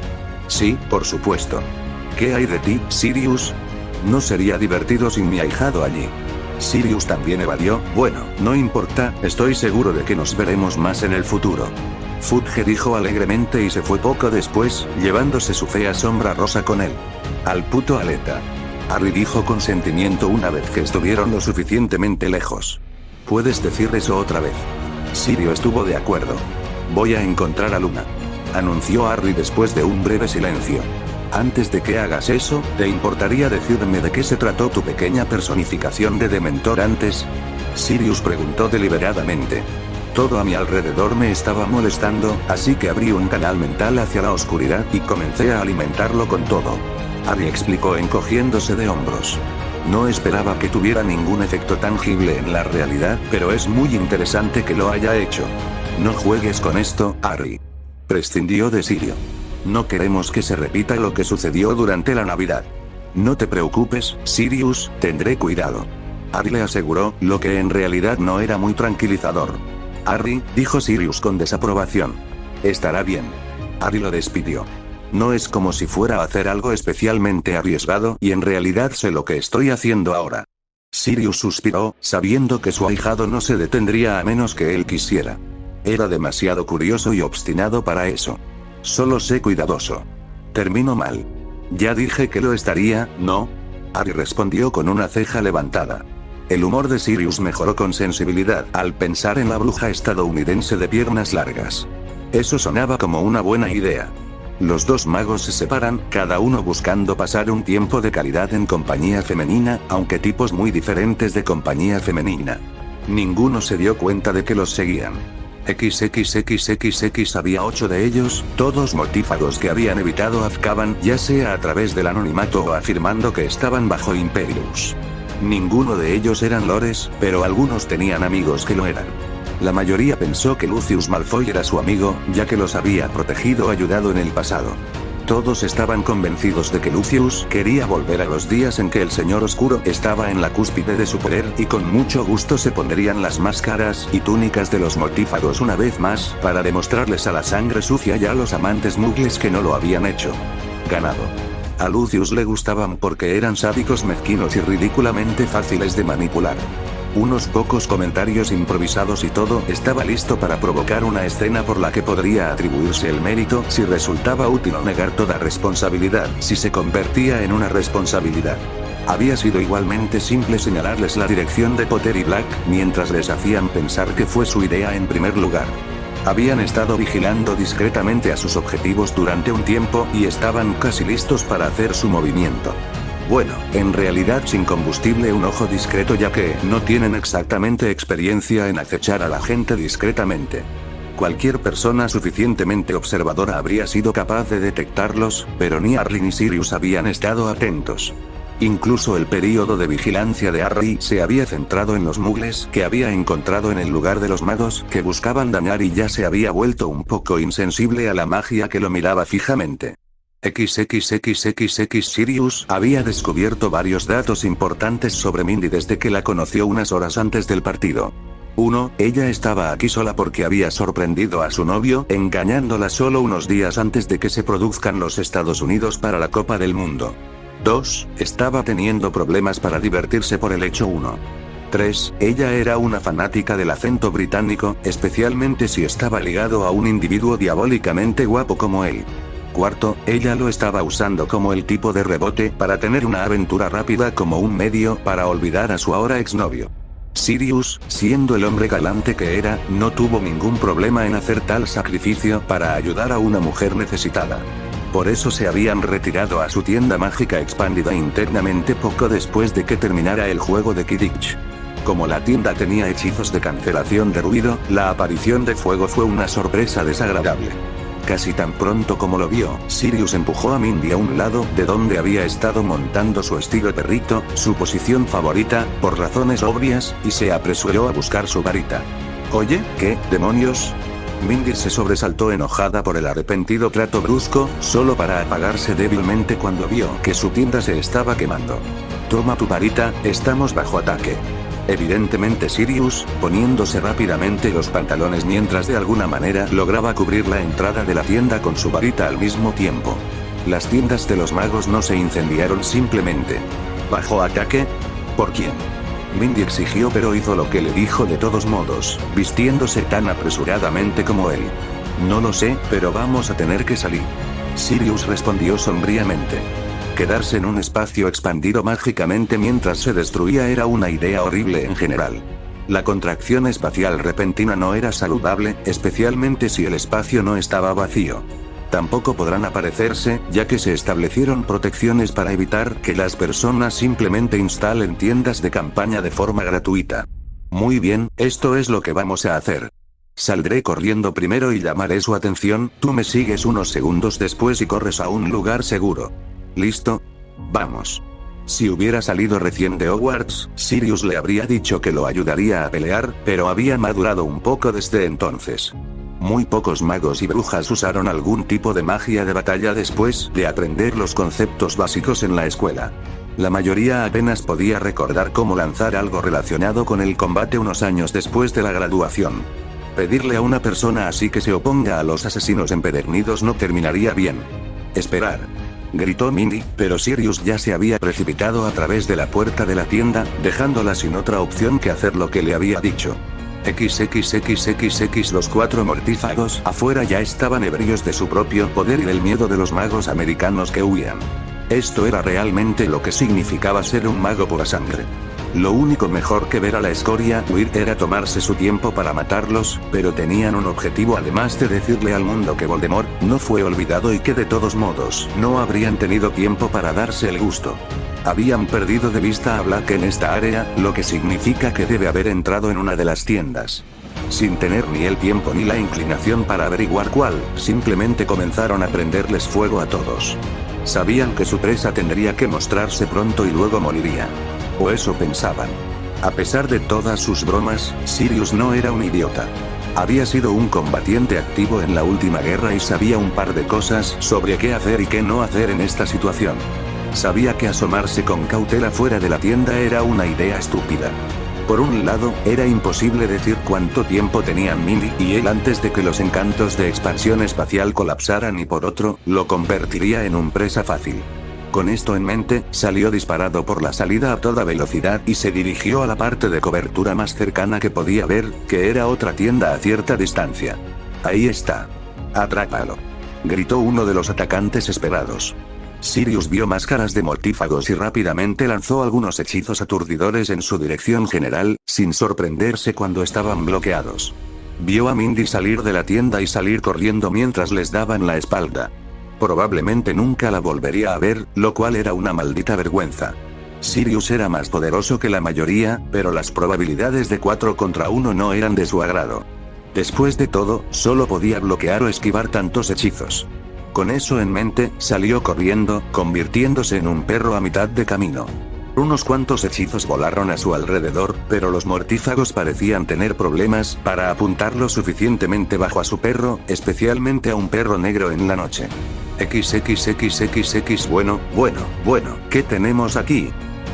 Sí, por supuesto. ¿Qué hay de ti, Sirius? No sería divertido sin mi ahijado allí. Sirius también evadió, bueno, no importa, estoy seguro de que nos veremos más en el futuro. Fudge dijo alegremente y se fue poco después, llevándose su fea sombra rosa con él. Al puto Aleta. Harry dijo con sentimiento una vez que estuvieron lo suficientemente lejos. ¿Puedes decir eso otra vez? Sirius estuvo de acuerdo. Voy a encontrar a Luna. Anunció Harry después de un breve silencio. Antes de que hagas eso, ¿te importaría decirme de qué se trató tu pequeña personificación de Dementor antes? Sirius preguntó deliberadamente. Todo a mi alrededor me estaba molestando, así que abrí un canal mental hacia la oscuridad y comencé a alimentarlo con todo. Harry explicó encogiéndose de hombros. No esperaba que tuviera ningún efecto tangible en la realidad, pero es muy interesante que lo haya hecho. No juegues con esto, Harry. Prescindió de Sirius. No queremos que se repita lo que sucedió durante la Navidad. No te preocupes, Sirius, tendré cuidado. Harry le aseguró, lo que en realidad no era muy tranquilizador. Harry, dijo Sirius con desaprobación. Estará bien. Harry lo despidió. No es como si fuera a hacer algo especialmente arriesgado y en realidad sé lo que estoy haciendo ahora. Sirius suspiró, sabiendo que su ahijado no se detendría a menos que él quisiera. Era demasiado curioso y obstinado para eso. Solo sé cuidadoso. Termino mal. Ya dije que lo estaría, ¿no? Harry respondió con una ceja levantada. El humor de Sirius mejoró con sensibilidad al pensar en la bruja estadounidense de piernas largas. Eso sonaba como una buena idea. Los dos magos se separan, cada uno buscando pasar un tiempo de calidad en compañía femenina, aunque tipos muy diferentes de compañía femenina. Ninguno se dio cuenta de que los seguían. XXXXX había 8 de ellos, todos mortífagos que habían evitado Azkaban, ya sea a través del anonimato o afirmando que estaban bajo Imperius. Ninguno de ellos eran lores, pero algunos tenían amigos que lo eran. La mayoría pensó que Lucius Malfoy era su amigo, ya que los había protegido o ayudado en el pasado. Todos estaban convencidos de que Lucius quería volver a los días en que el Señor Oscuro estaba en la cúspide de su poder y con mucho gusto se pondrían las máscaras y túnicas de los mortífagos una vez más, para demostrarles a la sangre sucia y a los amantes mugles que no lo habían hecho. Ganado. A Lucius le gustaban porque eran sádicos mezquinos y ridículamente fáciles de manipular. unos pocos comentarios improvisados y todo estaba listo para provocar una escena por la que podría atribuirse el mérito si resultaba útil o negar toda responsabilidad si se convertía en una responsabilidad. Había sido igualmente simple señalarles la dirección de Potter y Black, mientras les hacían pensar que fue su idea en primer lugar. Habían estado vigilando discretamente a sus objetivos durante un tiempo y estaban casi listos para hacer su movimiento. Bueno, en realidad sin combustible, un ojo discreto, ya que no tienen exactamente experiencia en acechar a la gente discretamente. Cualquier persona suficientemente observadora habría sido capaz de detectarlos, pero ni Harry ni Sirius habían estado atentos. Incluso el período de vigilancia de Harry se había centrado en los muggles que había encontrado en el lugar de los magos que buscaban dañar, y ya se había vuelto un poco insensible a la magia que lo miraba fijamente. XXXXX Sirius había descubierto varios datos importantes sobre Mindy desde que la conoció unas horas antes del partido. 1. Ella estaba aquí sola porque había sorprendido a su novio, engañándola solo unos días antes de que se produzcan los Estados Unidos para la Copa del Mundo. 2. Estaba teniendo problemas para divertirse por el hecho 1. 3. Ella era una fanática del acento británico, especialmente si estaba ligado a un individuo diabólicamente guapo como él. 4. Ella lo estaba usando como el tipo de rebote para tener una aventura rápida, como un medio para olvidar a su ahora exnovio. Sirius, siendo el hombre galante que era, no tuvo ningún problema en hacer tal sacrificio para ayudar a una mujer necesitada. Por eso se habían retirado a su tienda mágica expandida internamente poco después de que terminara el juego de Quidditch. Como la tienda tenía hechizos de cancelación de ruido, la aparición de fuego fue una sorpresa desagradable. Casi tan pronto como lo vio, Sirius empujó a Mindy a un lado de donde había estado montando su estilo perrito, su posición favorita, por razones obvias, y se apresuró a buscar su varita. «Oye, ¿qué demonios?». Mindy se sobresaltó enojada por el arrepentido trato brusco, solo para apagarse débilmente cuando vio que su tienda se estaba quemando. «Toma tu varita, estamos bajo ataque». Evidentemente Sirius, poniéndose rápidamente los pantalones mientras de alguna manera lograba cubrir la entrada de la tienda con su varita al mismo tiempo. Las tiendas de los magos no se incendiaron simplemente. ¿Bajo ataque? ¿Por quién? Mindy exigió, pero hizo lo que le dijo de todos modos, vistiéndose tan apresuradamente como él. «No lo sé, pero vamos a tener que salir». Sirius respondió sombríamente. Quedarse en un espacio expandido mágicamente mientras se destruía era una idea horrible en general. La contracción espacial repentina no era saludable, especialmente si el espacio no estaba vacío. Tampoco podrán aparecerse, ya que se establecieron protecciones para evitar que las personas simplemente instalen tiendas de campaña de forma gratuita. «Muy bien, esto es lo que vamos a hacer. Saldré corriendo primero y llamaré su atención, tú me sigues unos segundos después y corres a un lugar seguro. ¿Listo? Vamos». Si hubiera salido recién de Hogwarts, Sirius le habría dicho que lo ayudaría a pelear, pero había madurado un poco desde entonces. Muy pocos magos y brujas usaron algún tipo de magia de batalla después de aprender los conceptos básicos en la escuela. La mayoría apenas podía recordar cómo lanzar algo relacionado con el combate unos años después de la graduación. Pedirle a una persona así que se oponga a los asesinos empedernidos no terminaría bien. «Esperar», gritó Mindy, pero Sirius ya se había precipitado a través de la puerta de la tienda, dejándola sin otra opción que hacer lo que le había dicho. XXXXX Los cuatro mortífagos afuera ya estaban ebrios de su propio poder y del miedo de los magos americanos que huían. Esto era realmente lo que significaba ser un mago pura sangre. Lo único mejor que ver a la escoria huir era tomarse su tiempo para matarlos, pero tenían un objetivo además de decirle al mundo que Voldemort no fue olvidado y que de todos modos no habrían tenido tiempo para darse el gusto. Habían perdido de vista a Black en esta área, lo que significa que debe haber entrado en una de las tiendas. Sin tener ni el tiempo ni la inclinación para averiguar cuál, simplemente comenzaron a prenderles fuego a todos. Sabían que su presa tendría que mostrarse pronto y luego moriría. O eso pensaban. A pesar de todas sus bromas, Sirius no era un idiota. Había sido un combatiente activo en la última guerra y sabía un par de cosas sobre qué hacer y qué no hacer en esta situación. Sabía que asomarse con cautela fuera de la tienda era una idea estúpida. Por un lado, era imposible decir cuánto tiempo tenían Mindy y él antes de que los encantos de expansión espacial colapsaran, y por otro, lo convertiría en un presa fácil. Con esto en mente, salió disparado por la salida a toda velocidad y se dirigió a la parte de cobertura más cercana que podía ver, que era otra tienda a cierta distancia. Ahí está. Atrápalo. Gritó uno de los atacantes esperados. Sirius vio máscaras de mortífagos y rápidamente lanzó algunos hechizos aturdidores en su dirección general, sin sorprenderse cuando estaban bloqueados. Vio a Mindy salir de la tienda y salir corriendo mientras les daban la espalda. Probablemente nunca la volvería a ver, lo cual era una maldita vergüenza. Sirius era más poderoso que la mayoría, pero las probabilidades de 4 contra 1 no eran de su agrado. Después de todo, solo podía bloquear o esquivar tantos hechizos. Con eso en mente, salió corriendo, convirtiéndose en un perro a mitad de camino. Unos cuantos hechizos volaron a su alrededor, pero los mortífagos parecían tener problemas para apuntar lo suficientemente bajo a su perro, especialmente a un perro negro en la noche. XXXXX bueno, ¿qué tenemos aquí?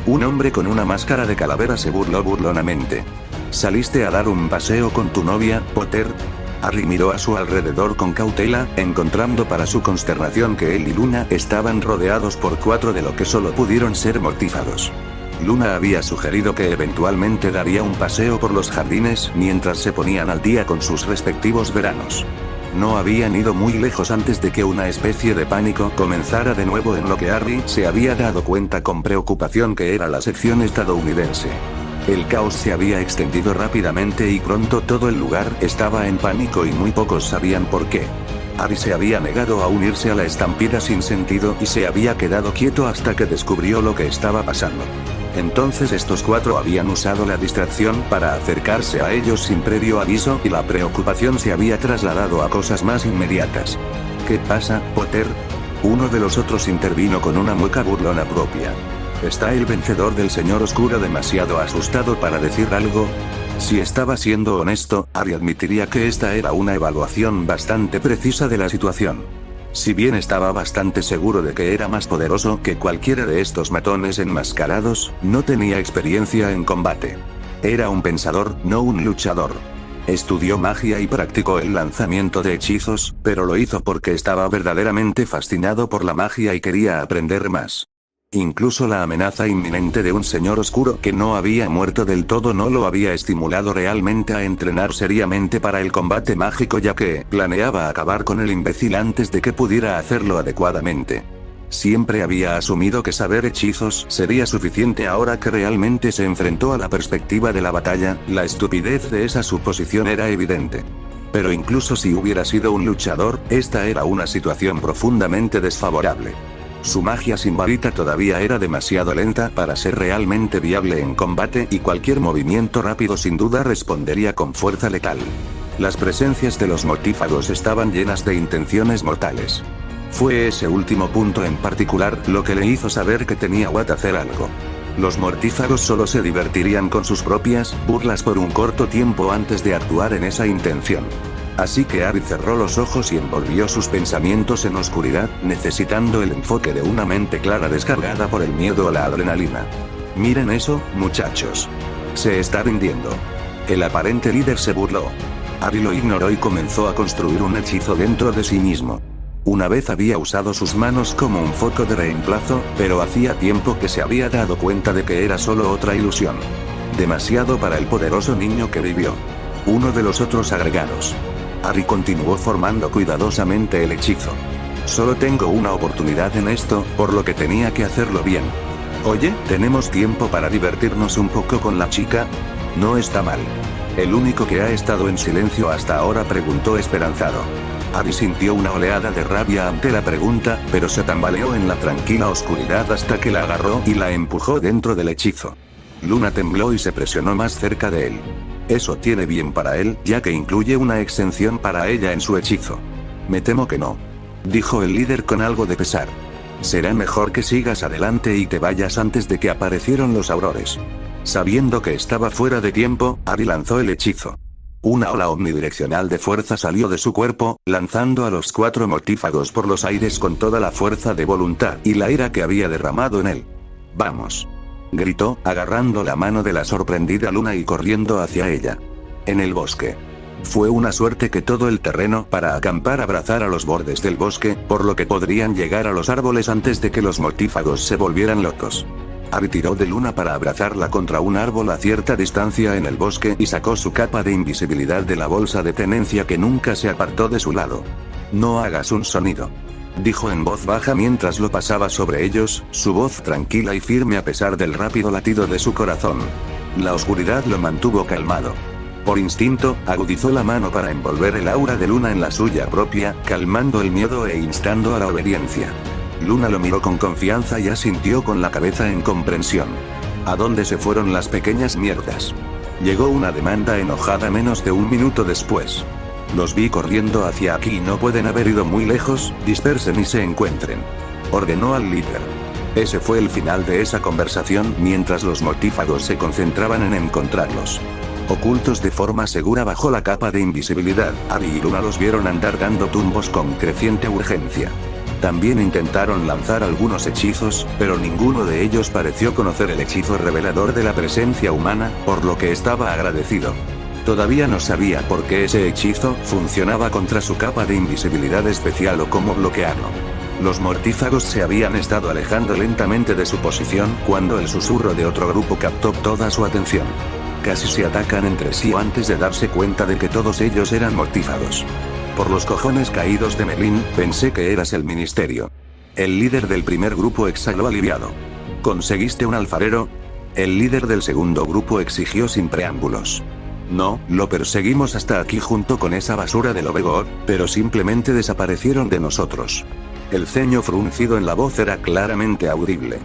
Un hombre con una máscara de calavera se burló burlonamente. ¿Saliste a dar un paseo con tu novia, Potter? Harry miró a su alrededor con cautela, encontrando para su consternación que él y Luna estaban rodeados por 4 de lo que solo pudieron ser mortífagos. Luna había sugerido que eventualmente daría un paseo por los jardines mientras se ponían al día con sus respectivos veranos. No habían ido muy lejos antes de que una especie de pánico comenzara de nuevo en lo que Harry se había dado cuenta con preocupación que era la sección estadounidense. El caos se había extendido rápidamente y pronto todo el lugar estaba en pánico y muy pocos sabían por qué. Harry se había negado a unirse a la estampida sin sentido y se había quedado quieto hasta que descubrió lo que estaba pasando. Entonces estos 4 habían usado la distracción para acercarse a ellos sin previo aviso y la preocupación se había trasladado a cosas más inmediatas. ¿Qué pasa, Potter? Uno de los otros intervino con una mueca burlona propia. ¿Está el vencedor del Señor Oscuro demasiado asustado para decir algo? Si estaba siendo honesto, Harry admitiría que esta era una evaluación bastante precisa de la situación. Si bien estaba bastante seguro de que era más poderoso que cualquiera de estos matones enmascarados, no tenía experiencia en combate. Era un pensador, no un luchador. Estudió magia y practicó el lanzamiento de hechizos, pero lo hizo porque estaba verdaderamente fascinado por la magia y quería aprender más. Incluso la amenaza inminente de un señor oscuro que no había muerto del todo no lo había estimulado realmente a entrenar seriamente para el combate mágico, ya que planeaba acabar con el imbécil antes de que pudiera hacerlo adecuadamente. Siempre había asumido que saber hechizos sería suficiente. Ahora que realmente se enfrentó a la perspectiva de la batalla, la estupidez de esa suposición era evidente. Pero incluso si hubiera sido un luchador, esta era una situación profundamente desfavorable. Su magia sin varita todavía era demasiado lenta para ser realmente viable en combate y cualquier movimiento rápido sin duda respondería con fuerza letal. Las presencias de los mortífagos estaban llenas de intenciones mortales. Fue ese último punto en particular lo que le hizo saber que tenía que hacer algo. Los mortífagos solo se divertirían con sus propias burlas por un corto tiempo antes de actuar en esa intención. Así que Harry cerró los ojos y envolvió sus pensamientos en oscuridad, necesitando el enfoque de una mente clara descargada por el miedo o la adrenalina. Miren eso, muchachos. Se está rindiendo. El aparente líder se burló. Harry lo ignoró y comenzó a construir un hechizo dentro de sí mismo. Una vez había usado sus manos como un foco de reemplazo, pero hacía tiempo que se había dado cuenta de que era solo otra ilusión. Demasiado para el poderoso niño que vivió. Uno de los otros agregados. Harry continuó formando cuidadosamente el hechizo. Solo tengo una oportunidad en esto, por lo que tenía que hacerlo bien. Oye, ¿tenemos tiempo para divertirnos un poco con la chica? No está mal. ¿El único que ha estado en silencio hasta ahora?, preguntó esperanzado. Harry sintió una oleada de rabia ante la pregunta, pero se tambaleó en la tranquila oscuridad hasta que la agarró y la empujó dentro del hechizo. Luna tembló y se presionó más cerca de él. Eso tiene bien para él, ya que incluye una exención para ella en su hechizo. Me temo que no. Dijo el líder con algo de pesar. Será mejor que sigas adelante y te vayas antes de que aparecieran los aurores. Sabiendo que estaba fuera de tiempo, Harry lanzó el hechizo. Una ola omnidireccional de fuerza salió de su cuerpo, lanzando a los 4 mortífagos por los aires con toda la fuerza de voluntad y la ira que había derramado en él. ¡Vamos!, gritó, agarrando la mano de la sorprendida Luna y corriendo hacia ella. En el bosque. Fue una suerte que todo el terreno para acampar abrazara los bordes del bosque, por lo que podrían llegar a los árboles antes de que los mortífagos se volvieran locos. Abby tiró de Luna para abrazarla contra un árbol a cierta distancia en el bosque y sacó su capa de invisibilidad de la bolsa de tenencia que nunca se apartó de su lado. No hagas un sonido, dijo en voz baja mientras lo pasaba sobre ellos, su voz tranquila y firme a pesar del rápido latido de su corazón. La oscuridad lo mantuvo calmado. Por instinto, agudizó la mano para envolver el aura de Luna en la suya propia, calmando el miedo e instando a la obediencia. Luna lo miró con confianza y asintió con la cabeza en comprensión. ¿A dónde se fueron las pequeñas mierdas? Llegó una demanda enojada menos de un minuto después. Los vi corriendo hacia aquí y no pueden haber ido muy lejos, dispersen y se encuentren. Ordenó al líder. Ese fue el final de esa conversación mientras los mortífagos se concentraban en encontrarlos. Ocultos de forma segura bajo la capa de invisibilidad, Abby y Luna los vieron andar dando tumbos con creciente urgencia. También intentaron lanzar algunos hechizos, pero ninguno de ellos pareció conocer el hechizo revelador de la presencia humana, por lo que estaba agradecido. Todavía no sabía por qué ese hechizo funcionaba contra su capa de invisibilidad especial o cómo bloquearlo. Los mortífagos se habían estado alejando lentamente de su posición cuando el susurro de otro grupo captó toda su atención. Casi se atacan entre sí antes de darse cuenta de que todos ellos eran mortífagos. Por los cojones caídos de Melin, pensé que eras el ministerio. El líder del primer grupo exhaló aliviado. ¿Conseguiste un alfarero? El líder del segundo grupo exigió sin preámbulos. No, lo perseguimos hasta aquí junto con esa basura del Obegor, pero simplemente desaparecieron de nosotros. El ceño fruncido en la voz era claramente audible.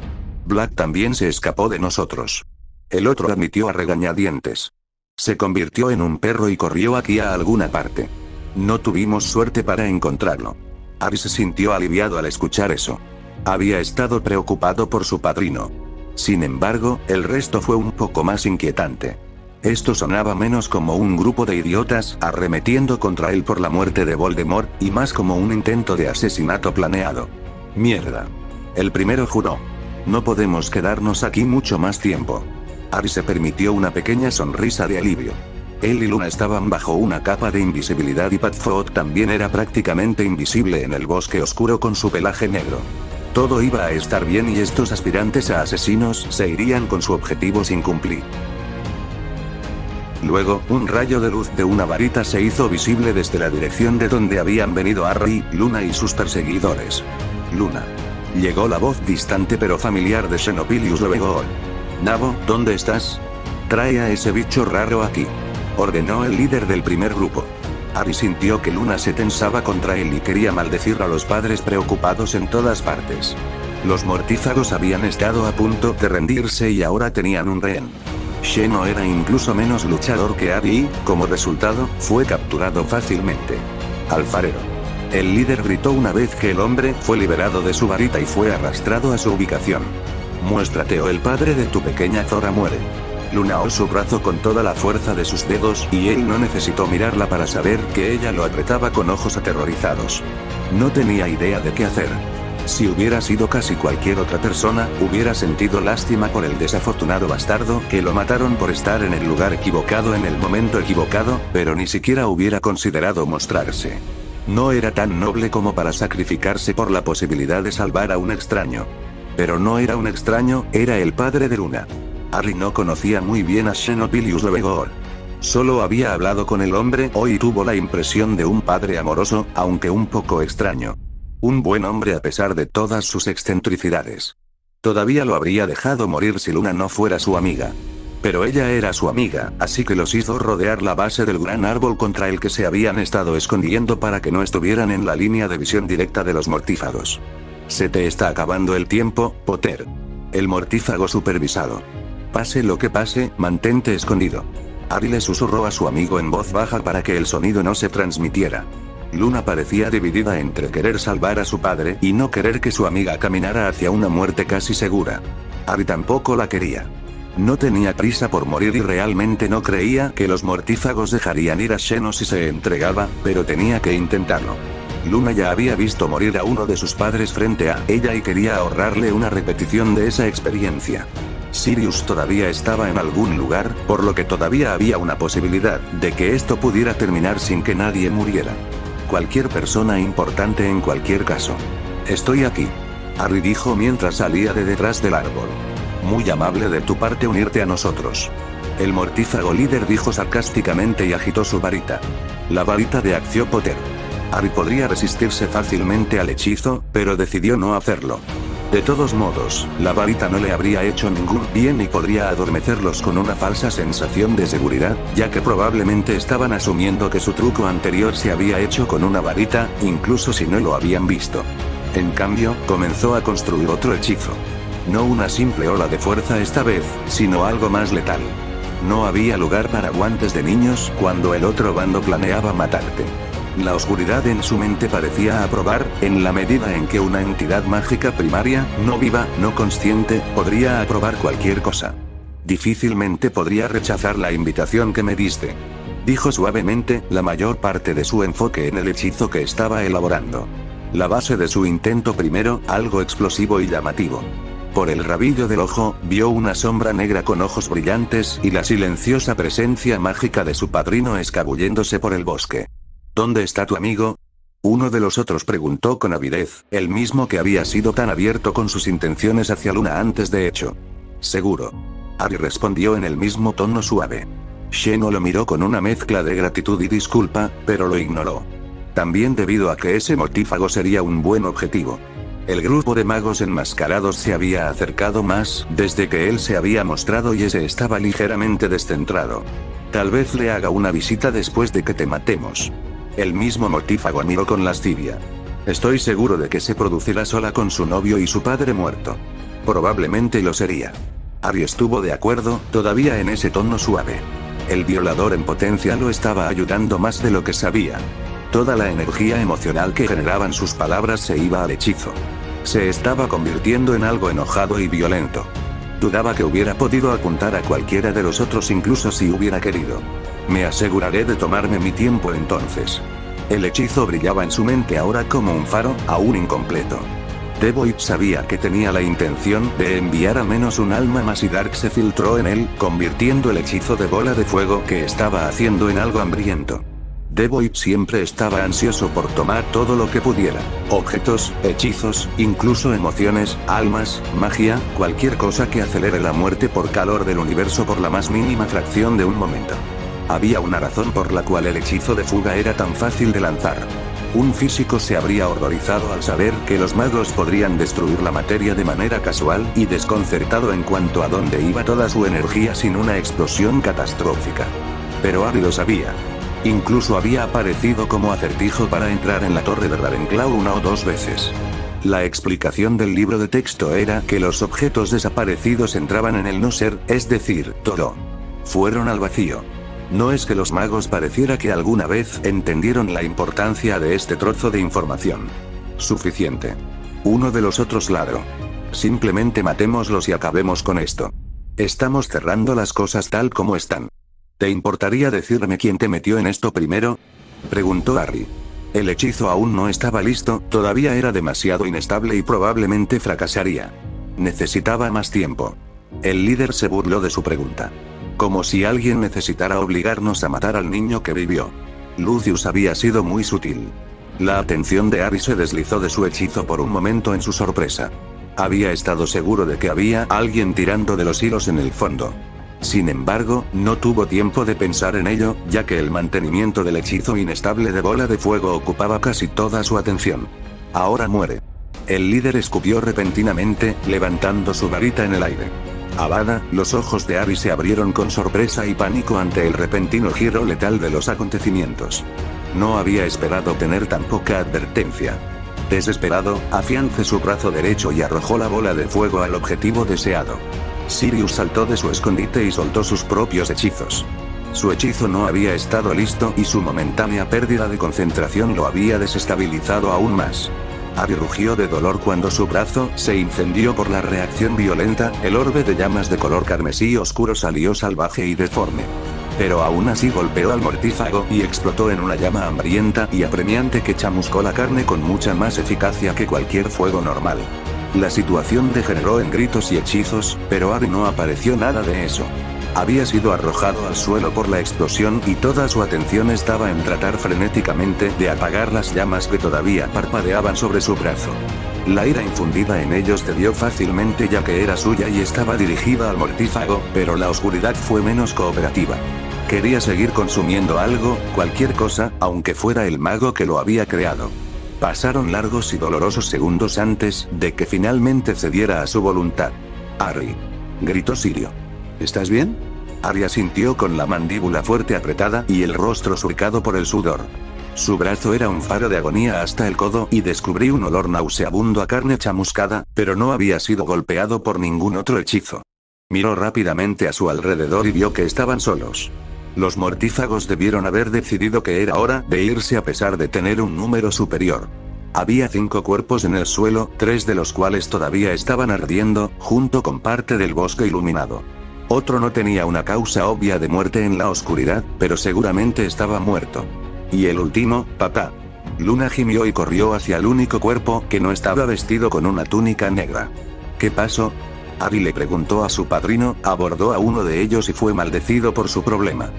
Black también se escapó de nosotros. El otro admitió a regañadientes. Se convirtió en un perro y corrió aquí a alguna parte. No tuvimos suerte para encontrarlo. Abby se sintió aliviado al escuchar eso. Había estado preocupado por su padrino. Sin embargo, el resto fue un poco más inquietante. Esto sonaba menos como un grupo de idiotas arremetiendo contra él por la muerte de Voldemort, y más como un intento de asesinato planeado. Mierda. El primero juró. No podemos quedarnos aquí mucho más tiempo. Abby se permitió una pequeña sonrisa de alivio. Él y Luna estaban bajo una capa de invisibilidad y Padfoot también era prácticamente invisible en el bosque oscuro con su pelaje negro. Todo iba a estar bien y estos aspirantes a asesinos se irían con su objetivo sin cumplir. Luego, un rayo de luz de una varita se hizo visible desde la dirección de donde habían venido Harry, Luna y sus perseguidores. Luna. Llegó la voz distante pero familiar de Xenopilius Lovegor. Nabo, ¿dónde estás? Trae a ese bicho raro aquí. Ordenó el líder del primer grupo. Harry sintió que Luna se tensaba contra él y quería maldecir a los padres preocupados en todas partes. Los mortífagos habían estado a punto de rendirse y ahora tenían un rehén. Xeno era incluso menos luchador que Abby y, como resultado, fue capturado fácilmente. Alfarero. El líder gritó una vez que el hombre fue liberado de su varita y fue arrastrado a su ubicación. Muéstrate o el padre de tu pequeña Zora muere. Luna osó su brazo con toda la fuerza de sus dedos y él no necesitó mirarla para saber que ella lo apretaba con ojos aterrorizados. No tenía idea de qué hacer. Si hubiera sido casi cualquier otra persona, hubiera sentido lástima por el desafortunado bastardo que lo mataron por estar en el lugar equivocado en el momento equivocado, pero ni siquiera hubiera considerado mostrarse. No era tan noble como para sacrificarse por la posibilidad de salvar a un extraño. Pero no era un extraño, era el padre de Luna. Harry no conocía muy bien a Xenopilius Lovegor. Solo había hablado con el hombre hoy y tuvo la impresión de un padre amoroso, aunque un poco extraño. Un buen hombre a pesar de todas sus excentricidades. Todavía lo habría dejado morir si Luna no fuera su amiga. Pero ella era su amiga, así que los hizo rodear la base del gran árbol contra el que se habían estado escondiendo para que no estuvieran en la línea de visión directa de los mortífagos. Se te está acabando el tiempo, Potter. El mortífago supervisado. Pase lo que pase, mantente escondido. Harry le susurró a su amigo en voz baja para que el sonido no se transmitiera. Luna parecía dividida entre querer salvar a su padre y no querer que su amiga caminara hacia una muerte casi segura. Harry tampoco la quería. No tenía prisa por morir y realmente no creía que los mortífagos dejarían ir a Xeno si se entregaba, pero tenía que intentarlo. Luna ya había visto morir a uno de sus padres frente a ella y quería ahorrarle una repetición de esa experiencia. Sirius todavía estaba en algún lugar, por lo que todavía había una posibilidad de que esto pudiera terminar sin que nadie muriera. Cualquier persona importante en cualquier caso. Estoy aquí. Harry dijo mientras salía de detrás del árbol. Muy amable de tu parte unirte a nosotros. El mortífago líder dijo sarcásticamente y agitó su varita. La varita de Accio Potter. Harry podría resistirse fácilmente al hechizo, pero decidió no hacerlo. De todos modos, la varita no le habría hecho ningún bien y podría adormecerlos con una falsa sensación de seguridad, ya que probablemente estaban asumiendo que su truco anterior se había hecho con una varita, incluso si no lo habían visto. En cambio, comenzó a construir otro hechizo. No una simple ola de fuerza esta vez, sino algo más letal. No había lugar para guantes de niños cuando el otro bando planeaba matarte. La oscuridad en su mente parecía aprobar, en la medida en que una entidad mágica primaria, no viva, no consciente, podría aprobar cualquier cosa. Difícilmente podría rechazar la invitación que me diste. Dijo suavemente, la mayor parte de su enfoque en el hechizo que estaba elaborando. La base de su intento primero, algo explosivo y llamativo. Por el rabillo del ojo, vio una sombra negra con ojos brillantes y la silenciosa presencia mágica de su padrino escabulléndose por el bosque. ¿Dónde está tu amigo? Uno de los otros preguntó con avidez, el mismo que había sido tan abierto con sus intenciones hacia Luna antes de hecho. Seguro. Harry respondió en el mismo tono suave. Sheno lo miró con una mezcla de gratitud y disculpa, pero lo ignoró. También debido a que ese mortífago sería un buen objetivo. El grupo de magos enmascarados se había acercado más desde que él se había mostrado y ese estaba ligeramente descentrado. Tal vez le haga una visita después de que te matemos. El mismo mortífago miró con lascivia. Estoy seguro de que se producirá sola con su novio y su padre muerto. Probablemente lo sería. Harry estuvo de acuerdo, todavía en ese tono suave. El violador en potencia lo estaba ayudando más de lo que sabía. Toda la energía emocional que generaban sus palabras se iba al hechizo. Se estaba convirtiendo en algo enojado y violento. Dudaba que hubiera podido apuntar a cualquiera de los otros incluso si hubiera querido. Me aseguraré de tomarme mi tiempo entonces. El hechizo brillaba en su mente ahora como un faro, aún incompleto. Devoid sabía que tenía la intención de enviar al menos un alma más y Dark se filtró en él, convirtiendo el hechizo de bola de fuego que estaba haciendo en algo hambriento. Devoid siempre estaba ansioso por tomar todo lo que pudiera. Objetos, hechizos, incluso emociones, almas, magia, cualquier cosa que acelere la muerte por calor del universo por la más mínima fracción de un momento. Había una razón por la cual el hechizo de fuga era tan fácil de lanzar. Un físico se habría horrorizado al saber que los magos podrían destruir la materia de manera casual y desconcertado en cuanto a dónde iba toda su energía sin una explosión catastrófica. Pero Harry lo sabía. Incluso había aparecido como acertijo para entrar en la torre de Ravenclaw una o dos veces. La explicación del libro de texto era que los objetos desaparecidos entraban en el no ser, es decir, todo. Fueron al vacío. No es que los magos pareciera que alguna vez entendieron la importancia de este trozo de información. Suficiente. Uno de los otros ladró. Simplemente matémoslos y acabemos con esto. Estamos cerrando las cosas tal como están. ¿Te importaría decirme quién te metió en esto primero? Preguntó Harry. El hechizo aún no estaba listo, todavía era demasiado inestable y probablemente fracasaría. Necesitaba más tiempo. El líder se burló de su pregunta. Como si alguien necesitara obligarnos a matar al niño que vivió. Lucius había sido muy sutil. La atención de Harry se deslizó de su hechizo por un momento en su sorpresa. Había estado seguro de que había alguien tirando de los hilos en el fondo. Sin embargo, no tuvo tiempo de pensar en ello, ya que el mantenimiento del hechizo inestable de bola de fuego ocupaba casi toda su atención. Ahora muere. El líder escupió repentinamente, levantando su varita en el aire. Avada, los ojos de Harry se abrieron con sorpresa y pánico ante el repentino giro letal de los acontecimientos. No había esperado tener tan poca advertencia. Desesperado, afiancé su brazo derecho y arrojó la bola de fuego al objetivo deseado. Sirius saltó de su escondite y soltó sus propios hechizos. Su hechizo no había estado listo y su momentánea pérdida de concentración lo había desestabilizado aún más. Harry rugió de dolor cuando su brazo se incendió por la reacción violenta, el orbe de llamas de color carmesí oscuro salió salvaje y deforme. Pero aún así golpeó al mortífago y explotó en una llama hambrienta y apremiante que chamuscó la carne con mucha más eficacia que cualquier fuego normal. La situación degeneró en gritos y hechizos, pero Harry no apareció nada de eso. Había sido arrojado al suelo por la explosión y toda su atención estaba en tratar frenéticamente de apagar las llamas que todavía parpadeaban sobre su brazo. La ira infundida en ellos cedió fácilmente ya que era suya y estaba dirigida al mortífago, pero la oscuridad fue menos cooperativa. Quería seguir consumiendo algo, cualquier cosa, aunque fuera el mago que lo había creado. Pasaron largos y dolorosos segundos antes de que finalmente cediera a su voluntad. «Harry», gritó Sirio. «¿Estás bien?». Harry asintió con la mandíbula fuerte apretada y el rostro surcado por el sudor. Su brazo era un faro de agonía hasta el codo y descubrí un olor nauseabundo a carne chamuscada, pero no había sido golpeado por ningún otro hechizo. Miró rápidamente a su alrededor y vio que estaban solos. Los mortífagos debieron haber decidido que era hora de irse a pesar de tener un número superior. Había 5 cuerpos en el suelo, 3 de los cuales todavía estaban ardiendo, junto con parte del bosque iluminado. Otro no tenía una causa obvia de muerte en la oscuridad, pero seguramente estaba muerto. Y el último, papá. Luna gimió y corrió hacia el único cuerpo que no estaba vestido con una túnica negra. ¿Qué pasó? Harry le preguntó a su padrino, abordó a uno de ellos y fue maldecido por su problema.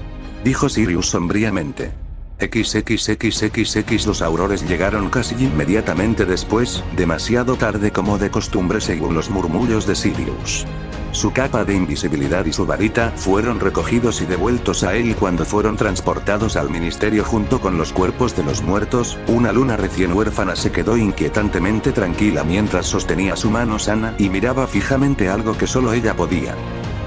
Dijo Sirius sombríamente. XXXXX los aurores llegaron casi inmediatamente después, demasiado tarde como de costumbre según los murmullos de Sirius. Su capa de invisibilidad y su varita fueron recogidos y devueltos a él cuando fueron transportados al ministerio junto con los cuerpos de los muertos. Una Luna recién huérfana se quedó inquietantemente tranquila mientras sostenía su mano sana y miraba fijamente algo que solo ella podía.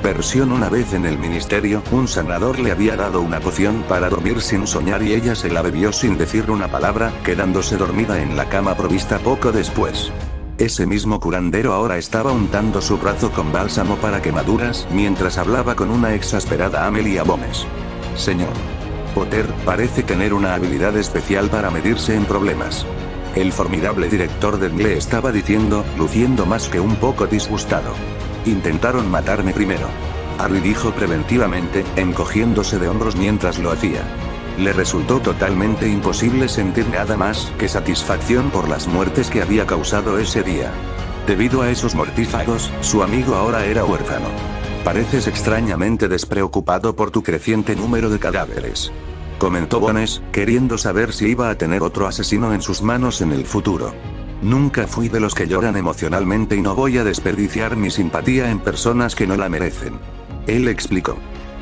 Versión una vez en el ministerio, un sanador le había dado una poción para dormir sin soñar y ella se la bebió sin decir una palabra, quedándose dormida en la cama provista poco después. Ese mismo curandero ahora estaba untando su brazo con bálsamo para quemaduras mientras hablaba con una exasperada Amelia Bones. Señor Potter parece tener una habilidad especial para medirse en problemas. El formidable director del DLE estaba diciendo, luciendo más que un poco disgustado. Intentaron matarme primero. Harry dijo preventivamente, encogiéndose de hombros mientras lo hacía. Le resultó totalmente imposible sentir nada más que satisfacción por las muertes que había causado ese día. Debido a esos mortífagos, su amigo ahora era huérfano. Pareces extrañamente despreocupado por tu creciente número de cadáveres, comentó Bones, queriendo saber si iba a tener otro asesino en sus manos en el futuro. Nunca fui de los que lloran emocionalmente y no voy a desperdiciar mi simpatía en personas que no la merecen. Él explicó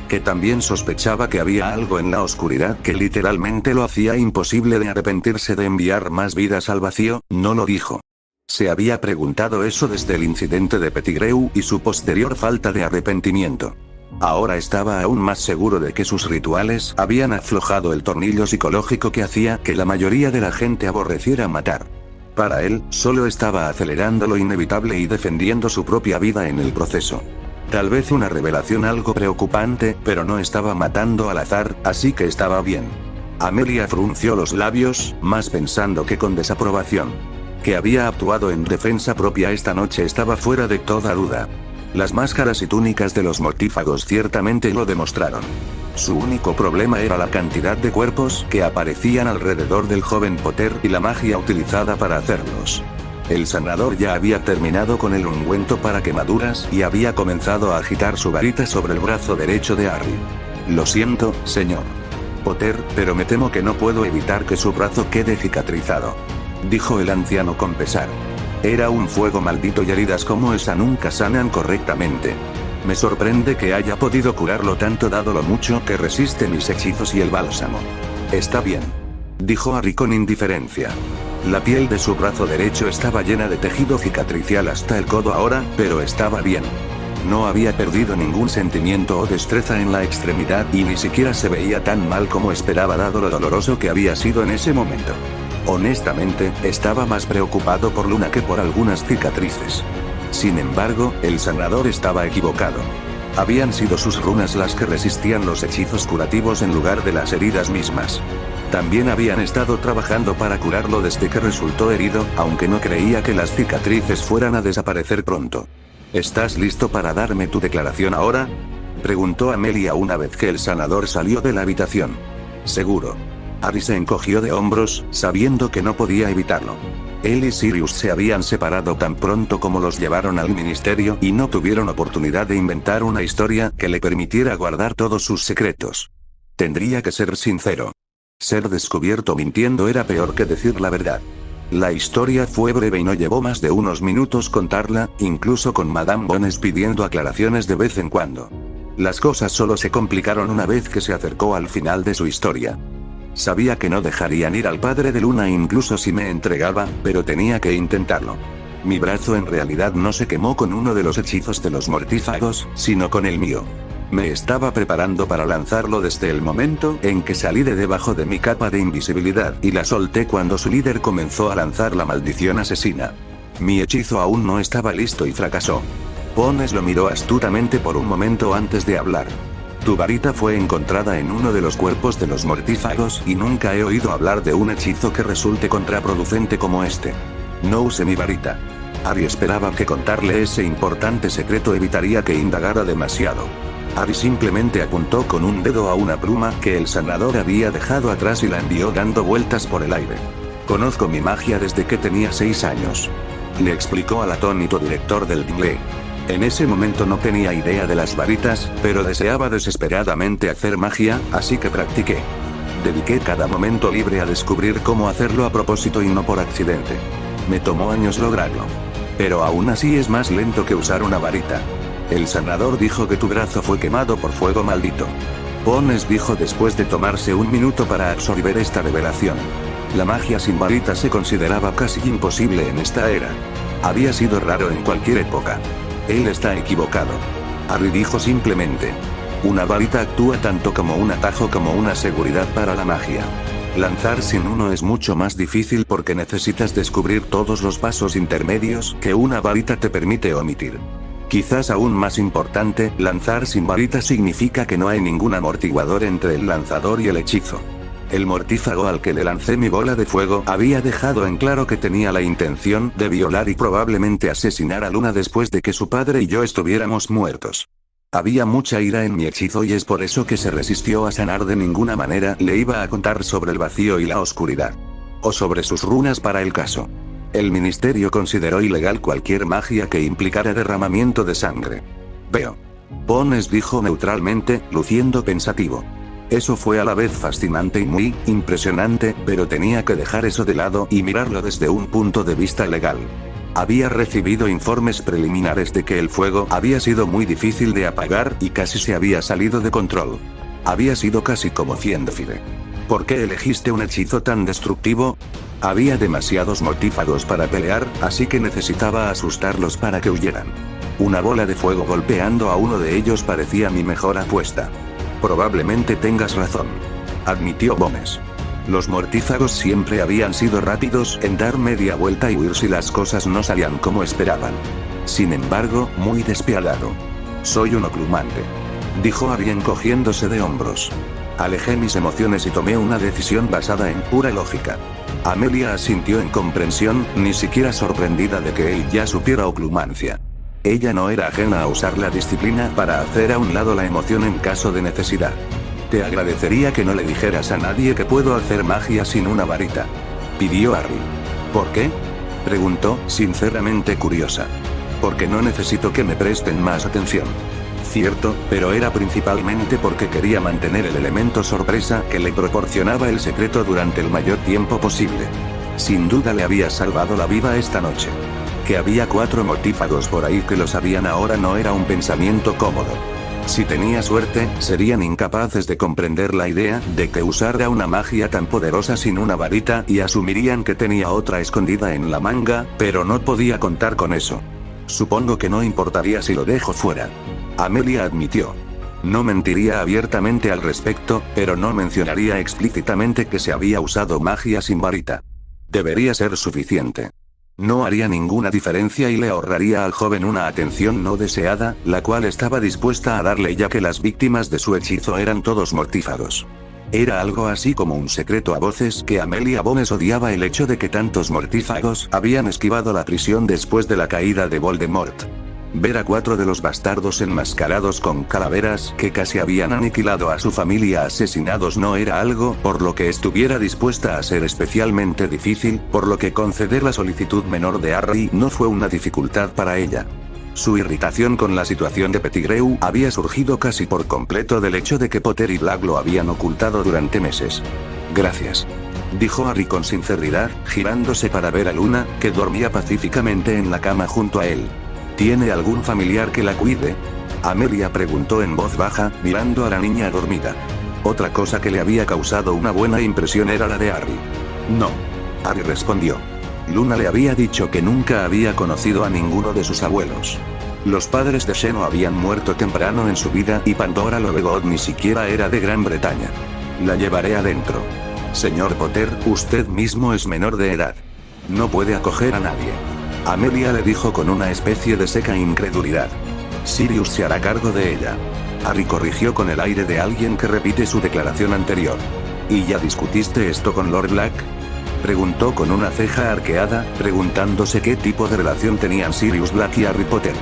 que también sospechaba que había algo en la oscuridad que literalmente lo hacía imposible de arrepentirse de enviar más vidas al vacío. No lo dijo. Se había preguntado eso desde el incidente de Pettigrew y su posterior falta de arrepentimiento. Ahora estaba aún más seguro de que sus rituales habían aflojado el tornillo psicológico que hacía que la mayoría de la gente aborreciera matar. Para él, solo estaba acelerando lo inevitable y defendiendo su propia vida en el proceso. Tal vez una revelación algo preocupante, pero no estaba matando al azar, así que estaba bien. Amelia frunció los labios, más pensando que con desaprobación. Que había actuado en defensa propia esta noche estaba fuera de toda duda. Las máscaras y túnicas de los mortífagos ciertamente lo demostraron. Su único problema era la cantidad de cuerpos que aparecían alrededor del joven Potter y la magia utilizada para hacerlos. El sanador ya había terminado con el ungüento para quemaduras y había comenzado a agitar su varita sobre el brazo derecho de Harry. Lo siento, señor Potter, pero me temo que no puedo evitar que su brazo quede cicatrizado, dijo el anciano con pesar. Era un fuego maldito y heridas como esa nunca sanan correctamente. Me sorprende que haya podido curarlo tanto dado lo mucho que resiste mis hechizos y el bálsamo. Está bien, dijo Harry con indiferencia. La piel de su brazo derecho estaba llena de tejido cicatricial hasta el codo ahora, pero estaba bien. No había perdido ningún sentimiento o destreza en la extremidad y ni siquiera se veía tan mal como esperaba dado lo doloroso que había sido en ese momento. Honestamente, estaba más preocupado por Luna que por algunas cicatrices. Sin embargo, el sanador estaba equivocado. Habían sido sus runas las que resistían los hechizos curativos en lugar de las heridas mismas. También habían estado trabajando para curarlo desde que resultó herido, aunque no creía que las cicatrices fueran a desaparecer pronto. ¿Estás listo para darme tu declaración ahora?, preguntó Amelia una vez que el sanador salió de la habitación. Seguro. Harry se encogió de hombros, sabiendo que no podía evitarlo. Él y Sirius se habían separado tan pronto como los llevaron al ministerio y no tuvieron oportunidad de inventar una historia que le permitiera guardar todos sus secretos. Tendría que ser sincero. Ser descubierto mintiendo era peor que decir la verdad. La historia fue breve y no llevó más de unos minutos contarla, incluso con Madame Bones pidiendo aclaraciones de vez en cuando. Las cosas solo se complicaron una vez que se acercó al final de su historia. Sabía que no dejarían ir al padre de Luna incluso si me entregaba, pero tenía que intentarlo. Mi brazo en realidad no se quemó con uno de los hechizos de los mortífagos, sino con el mío. Me estaba preparando para lanzarlo desde el momento en que salí de debajo de mi capa de invisibilidad y la solté cuando su líder comenzó a lanzar la maldición asesina. Mi hechizo aún no estaba listo y fracasó. Bones lo miró astutamente por un momento antes de hablar. Tu varita fue encontrada en uno de los cuerpos de los mortífagos y nunca he oído hablar de un hechizo que resulte contraproducente como este. No use mi varita. Ari esperaba que contarle ese importante secreto evitaría que indagara demasiado. Ari simplemente apuntó con un dedo a una pluma que el sanador había dejado atrás y la envió dando vueltas por el aire. Conozco mi magia desde que tenía 6 años. Le explicó al atónito director del Dingle. En ese momento no tenía idea de las varitas, pero deseaba desesperadamente hacer magia, así que practiqué. Dediqué cada momento libre a descubrir cómo hacerlo a propósito y no por accidente. Me tomó años lograrlo. Pero aún así es más lento que usar una varita. El sanador dijo que tu brazo fue quemado por fuego maldito. Bones dijo después de tomarse un minuto para absorber esta revelación. La magia sin varita se consideraba casi imposible en esta era. Había sido raro en cualquier época. Él está equivocado. Harry dijo simplemente. Una varita actúa tanto como un atajo como una seguridad para la magia. Lanzar sin uno es mucho más difícil porque necesitas descubrir todos los pasos intermedios que una varita te permite omitir. Quizás aún más importante, lanzar sin varita significa que no hay ningún amortiguador entre el lanzador y el hechizo. El mortífago al que le lancé mi bola de fuego había dejado en claro que tenía la intención de violar y probablemente asesinar a Luna después de que su padre y yo estuviéramos muertos. Había mucha ira en mi hechizo y es por eso que se resistió a sanar. De ninguna manera le iba a contar sobre el vacío y la oscuridad. O sobre sus runas para el caso. El ministerio consideró ilegal cualquier magia que implicara derramamiento de sangre. Veo. Bones dijo neutralmente, luciendo pensativo. Eso fue a la vez fascinante y muy impresionante, pero tenía que dejar eso de lado y mirarlo desde un punto de vista legal. Había recibido informes preliminares de que el fuego había sido muy difícil de apagar y casi se había salido de control. Había sido casi como Fiendfire. ¿Por qué elegiste un hechizo tan destructivo? Había demasiados mortífagos para pelear, así que necesitaba asustarlos para que huyeran. Una bola de fuego golpeando a uno de ellos parecía mi mejor apuesta. Probablemente tengas razón, admitió Bones. Los mortífagos siempre habían sido rápidos en dar media vuelta y huir si las cosas no salían como esperaban. Sin embargo, muy despiadado. Soy un oclumante, dijo Ari encogiéndose de hombros. Alejé mis emociones y tomé una decisión basada en pura lógica. Amelia asintió en comprensión, ni siquiera sorprendida de que él ya supiera oclumancia. Ella no era ajena a usar la disciplina para hacer a un lado la emoción en caso de necesidad. Te agradecería que no le dijeras a nadie que puedo hacer magia sin una varita, pidió Harry. ¿Por qué? Preguntó, sinceramente curiosa. Porque no necesito que me presten más atención. Cierto, pero era principalmente porque quería mantener el elemento sorpresa que le proporcionaba el secreto durante el mayor tiempo posible. Sin duda le había salvado la vida esta noche. Que había 4 mortífagos por ahí que lo sabían ahora no era un pensamiento cómodo. Si tenía suerte, serían incapaces de comprender la idea de que usara una magia tan poderosa sin una varita y asumirían que tenía otra escondida en la manga, pero no podía contar con eso. Supongo que no importaría si lo dejo fuera. Amelia admitió. No mentiría abiertamente al respecto, pero no mencionaría explícitamente que se había usado magia sin varita. Debería ser suficiente. No haría ninguna diferencia y le ahorraría al joven una atención no deseada, la cual estaba dispuesta a darle ya que las víctimas de su hechizo eran todos mortífagos. Era algo así como un secreto a voces que Amelia Bones odiaba el hecho de que tantos mortífagos habían esquivado la prisión después de la caída de Voldemort. Ver a 4 de los bastardos enmascarados con calaveras que casi habían aniquilado a su familia asesinados no era algo por lo que estuviera dispuesta a ser especialmente difícil, por lo que conceder la solicitud menor de Harry no fue una dificultad para ella. Su irritación con la situación de Pettigrew había surgido casi por completo del hecho de que Potter y Black lo habían ocultado durante meses. Gracias, dijo Harry con sinceridad, girándose para ver a Luna, que dormía pacíficamente en la cama junto a él. ¿Tiene algún familiar que la cuide? Amelia preguntó en voz baja, mirando a la niña dormida. Otra cosa que le había causado una buena impresión era la de Harry. No. Harry respondió. Luna le había dicho que nunca había conocido a ninguno de sus abuelos. Los padres de Sheno habían muerto temprano en su vida y Pandora Lovegood ni siquiera era de Gran Bretaña. La llevaré adentro. Señor Potter, usted mismo es menor de edad. No puede acoger a nadie. Amelia le dijo con una especie de seca incredulidad. Sirius se hará cargo de ella. Harry corrigió con el aire de alguien que repite su declaración anterior. ¿Y ya discutiste esto con Lord Black? Preguntó con una ceja arqueada, preguntándose qué tipo de relación tenían Sirius Black y Harry Potter.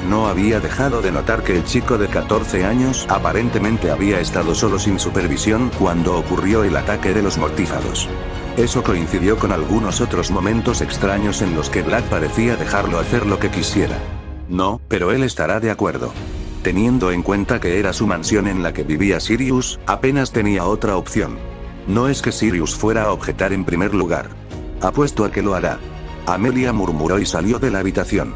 No había dejado de notar que el chico de 14 años aparentemente había estado solo sin supervisión cuando ocurrió el ataque de los mortífagos. Eso coincidió con algunos otros momentos extraños en los que Black parecía dejarlo hacer lo que quisiera. No, pero él estará de acuerdo. Teniendo en cuenta que era su mansión en la que vivía Sirius, apenas tenía otra opción. No es que Sirius fuera a objetar en primer lugar. Apuesto a que lo hará. Amelia murmuró y salió de la habitación.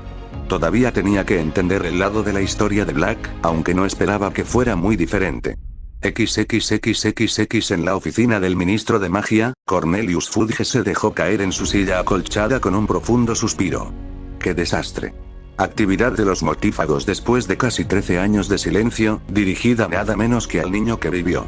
Todavía tenía que entender el lado de la historia de Black, aunque no esperaba que fuera muy diferente. XXXXX en la oficina del ministro de magia, Cornelius Fudge se dejó caer en su silla acolchada con un profundo suspiro. ¡Qué desastre! Actividad de los mortífagos después de casi 13 años de silencio, dirigida nada menos que al niño que vivió.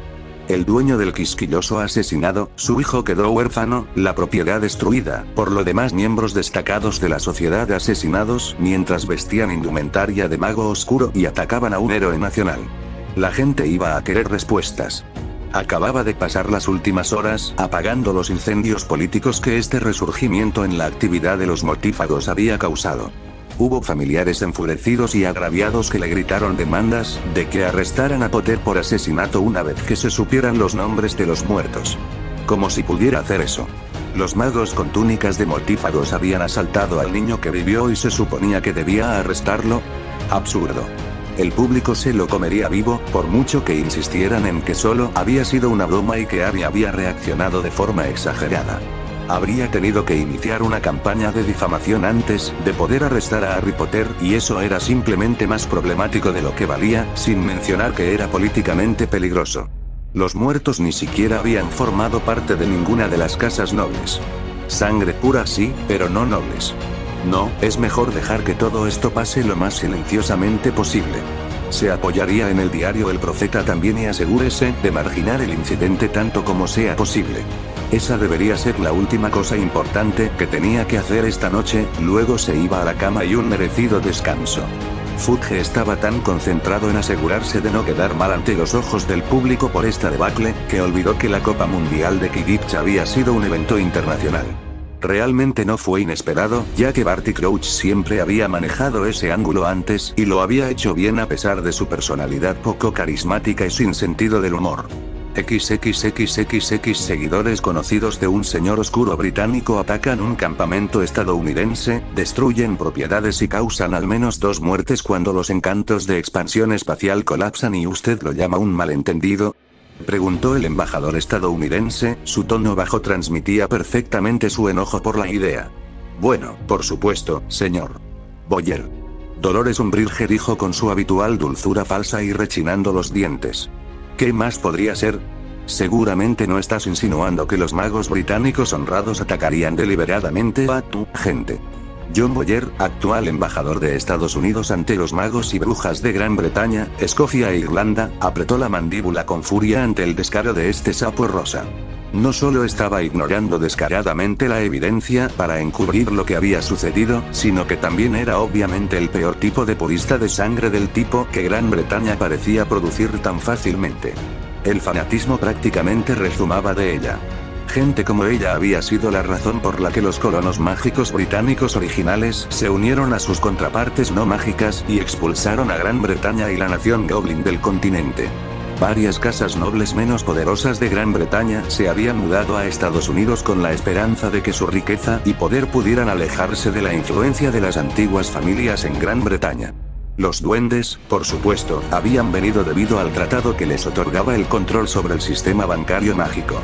El dueño del quisquilloso asesinado, su hijo quedó huérfano, la propiedad destruida, por lo demás miembros destacados de la sociedad de asesinados, mientras vestían indumentaria de mago oscuro y atacaban a un héroe nacional. La gente iba a querer respuestas. Acababa de pasar las últimas horas, apagando los incendios políticos que este resurgimiento en la actividad de los mortífagos había causado. Hubo familiares enfurecidos y agraviados que le gritaron demandas, de que arrestaran a Potter por asesinato una vez que se supieran los nombres de los muertos. Como si pudiera hacer eso. Los magos con túnicas de mortífagos habían asaltado al niño que vivió y se suponía que debía arrestarlo. Absurdo. El público se lo comería vivo, por mucho que insistieran en que solo había sido una broma y que Harry había reaccionado de forma exagerada. Habría tenido que iniciar una campaña de difamación antes de poder arrestar a Harry Potter, y eso era simplemente más problemático de lo que valía, sin mencionar que era políticamente peligroso. Los muertos ni siquiera habían formado parte de ninguna de las casas nobles. Sangre pura sí, pero no nobles. No, es mejor dejar que todo esto pase lo más silenciosamente posible. Se apoyaría en el diario El Profeta también y asegúrese de marginar el incidente tanto como sea posible. Esa debería ser la última cosa importante que tenía que hacer esta noche, luego se iba a la cama y un merecido descanso. Fudge estaba tan concentrado en asegurarse de no quedar mal ante los ojos del público por esta debacle, que olvidó que la Copa Mundial de Quidditch había sido un evento internacional. Realmente no fue inesperado, ya que Barty Crouch siempre había manejado ese ángulo antes y lo había hecho bien a pesar de su personalidad poco carismática y sin sentido del humor. XXXXX seguidores conocidos de un señor oscuro británico atacan un campamento estadounidense, destruyen propiedades y causan al menos 2 muertes cuando los encantos de expansión espacial colapsan y usted lo llama un malentendido. Preguntó el embajador estadounidense, su tono bajo transmitía perfectamente su enojo por la idea. Bueno, por supuesto, señor Boyer. Dolores Umbridge dijo con su habitual dulzura falsa y rechinando los dientes. ¿Qué más podría ser? Seguramente no estás insinuando que los magos británicos honrados atacarían deliberadamente a tu gente. John Boyer, actual embajador de Estados Unidos ante los magos y brujas de Gran Bretaña, Escocia e Irlanda, apretó la mandíbula con furia ante el descaro de este sapo rosa. No solo estaba ignorando descaradamente la evidencia para encubrir lo que había sucedido, sino que también era obviamente el peor tipo de purista de sangre del tipo que Gran Bretaña parecía producir tan fácilmente. El fanatismo prácticamente rezumaba de ella. Gente como ella había sido la razón por la que los colonos mágicos británicos originales se unieron a sus contrapartes no mágicas y expulsaron a Gran Bretaña y la nación Goblin del continente. Varias casas nobles menos poderosas de Gran Bretaña se habían mudado a Estados Unidos con la esperanza de que su riqueza y poder pudieran alejarse de la influencia de las antiguas familias en Gran Bretaña. Los duendes, por supuesto, habían venido debido al tratado que les otorgaba el control sobre el sistema bancario mágico.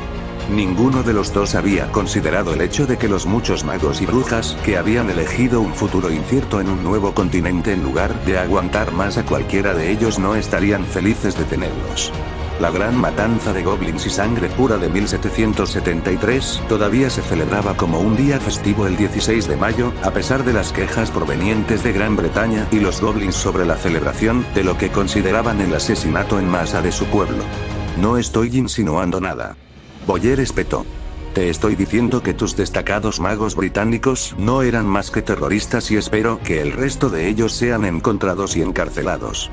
Ninguno de los dos había considerado el hecho de que los muchos magos y brujas que habían elegido un futuro incierto en un nuevo continente en lugar de aguantar más a cualquiera de ellos no estarían felices de tenerlos. La gran matanza de goblins y sangre pura de 1773 todavía se celebraba como un día festivo el 16 de mayo, a pesar de las quejas provenientes de Gran Bretaña y los goblins sobre la celebración de lo que consideraban el asesinato en masa de su pueblo. No estoy insinuando nada. Boyer espetó. Te estoy diciendo que tus destacados magos británicos no eran más que terroristas y espero que el resto de ellos sean encontrados y encarcelados.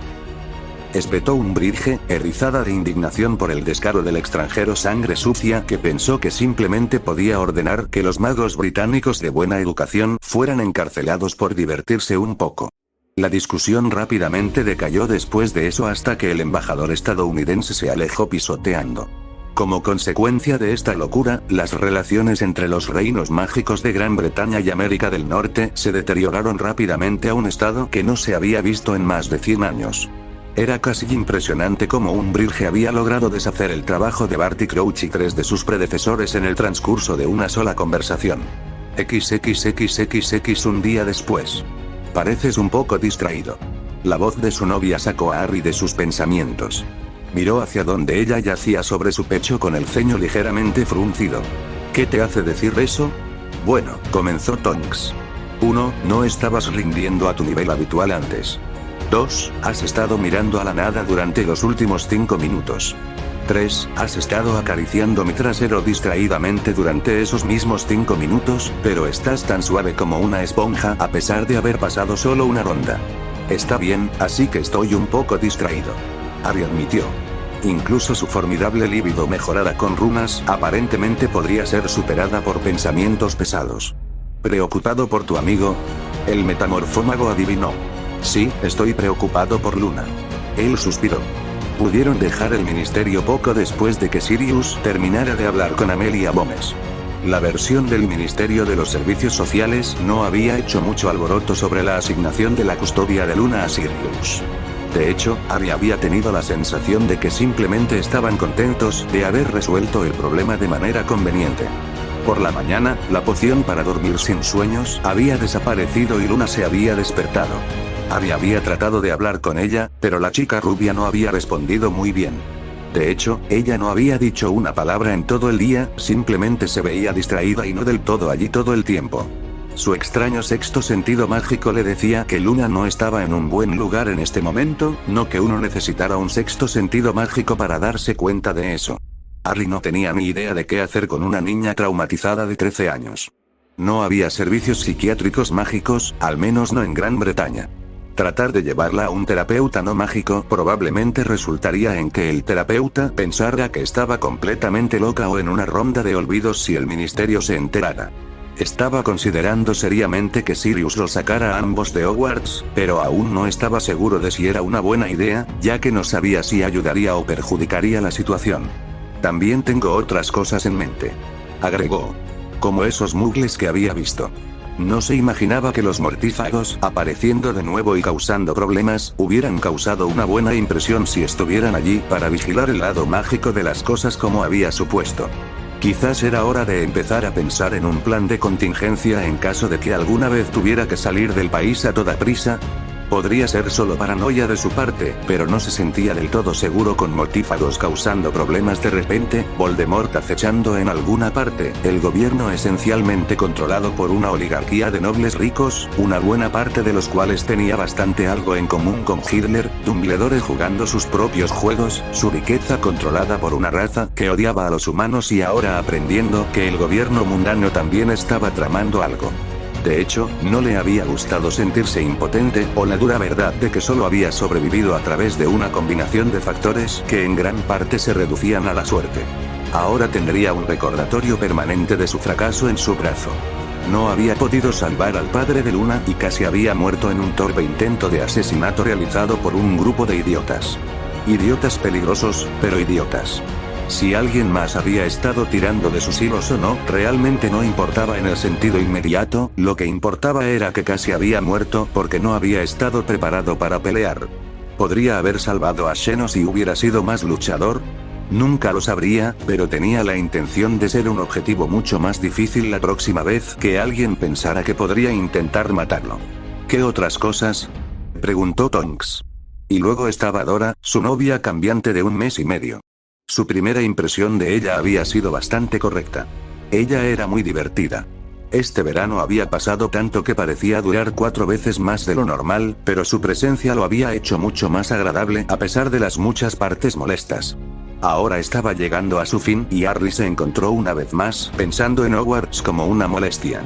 Espetó Umbridge, erizada de indignación por el descaro del extranjero sangre sucia que pensó que simplemente podía ordenar que los magos británicos de buena educación fueran encarcelados por divertirse un poco. La discusión rápidamente decayó después de eso hasta que el embajador estadounidense se alejó pisoteando. Como consecuencia de esta locura, las relaciones entre los reinos mágicos de Gran Bretaña y América del Norte se deterioraron rápidamente a un estado que no se había visto en más de 100 años. Era casi impresionante cómo Umbridge había logrado deshacer el trabajo de Barty Crouch y 3 de sus predecesores en el transcurso de una sola conversación. XXXXX un día después. Pareces un poco distraído. La voz de su novia sacó a Harry de sus pensamientos. Miró hacia donde ella yacía sobre su pecho con el ceño ligeramente fruncido. ¿Qué te hace decir eso? Bueno, comenzó Tonks. 1. No estabas rindiendo a tu nivel habitual antes. 2. Has estado mirando a la nada durante los últimos 5 minutos. 3. Has estado acariciando mi trasero distraídamente durante esos mismos 5 minutos, pero estás tan suave como una esponja a pesar de haber pasado solo una ronda. Está bien, así que estoy un poco distraído. Harry admitió. Incluso su formidable libido mejorada con runas aparentemente podría ser superada por pensamientos pesados. ¿Preocupado por tu amigo? El metamorfómago adivinó. Sí, estoy preocupado por Luna. Él suspiró. Pudieron dejar el ministerio poco después de que Sirius terminara de hablar con Amelia Bomes. La versión del Ministerio de los Servicios Sociales no había hecho mucho alboroto sobre la asignación de la custodia de Luna a Sirius. De hecho, Harry había tenido la sensación de que simplemente estaban contentos de haber resuelto el problema de manera conveniente. Por la mañana, la poción para dormir sin sueños había desaparecido y Luna se había despertado. Harry había tratado de hablar con ella, pero la chica rubia no había respondido muy bien. De hecho, ella no había dicho una palabra en todo el día, simplemente se veía distraída y no del todo allí todo el tiempo. Su extraño sexto sentido mágico le decía que Luna no estaba en un buen lugar en este momento, no que uno necesitara un sexto sentido mágico para darse cuenta de eso. Harry no tenía ni idea de qué hacer con una niña traumatizada de 13 años. No había servicios psiquiátricos mágicos, al menos no en Gran Bretaña. Tratar de llevarla a un terapeuta no mágico probablemente resultaría en que el terapeuta pensara que estaba completamente loca o en una ronda de olvidos si el ministerio se enterara. Estaba considerando seriamente que Sirius lo sacara a ambos de Hogwarts, pero aún no estaba seguro de si era una buena idea, ya que no sabía si ayudaría o perjudicaría la situación. También tengo otras cosas en mente. Agregó. Como esos muggles que había visto. No se imaginaba que los mortífagos, apareciendo de nuevo y causando problemas, hubieran causado una buena impresión si estuvieran allí para vigilar el lado mágico de las cosas como había supuesto. Quizás era hora de empezar a pensar en un plan de contingencia en caso de que alguna vez tuviera que salir del país a toda prisa. Podría ser solo paranoia de su parte, pero no se sentía del todo seguro con mortífagos causando problemas de repente, Voldemort acechando en alguna parte, el gobierno esencialmente controlado por una oligarquía de nobles ricos, una buena parte de los cuales tenía bastante algo en común con Hitler, Dumbledore jugando sus propios juegos, su riqueza controlada por una raza que odiaba a los humanos y ahora aprendiendo que el gobierno mundano también estaba tramando algo. De hecho, no le había gustado sentirse impotente, o la dura verdad de que solo había sobrevivido a través de una combinación de factores que en gran parte se reducían a la suerte. Ahora tendría un recordatorio permanente de su fracaso en su brazo. No había podido salvar al padre de Luna y casi había muerto en un torpe intento de asesinato realizado por un grupo de idiotas. Idiotas peligrosos, pero idiotas. Si alguien más había estado tirando de sus hilos o no, realmente no importaba en el sentido inmediato, lo que importaba era que casi había muerto porque no había estado preparado para pelear. ¿Podría haber salvado a Sheno si hubiera sido más luchador? Nunca lo sabría, pero tenía la intención de ser un objetivo mucho más difícil la próxima vez que alguien pensara que podría intentar matarlo. ¿Qué otras cosas?, preguntó Tonks. Y luego estaba Dora, su novia cambiante de 1 mes y medio. Su primera impresión de ella había sido bastante correcta. Ella era muy divertida. Este verano había pasado tanto que parecía durar 4 veces más de lo normal, pero su presencia lo había hecho mucho más agradable a pesar de las muchas partes molestas. Ahora estaba llegando a su fin y Harry se encontró una vez más pensando en Hogwarts como una molestia.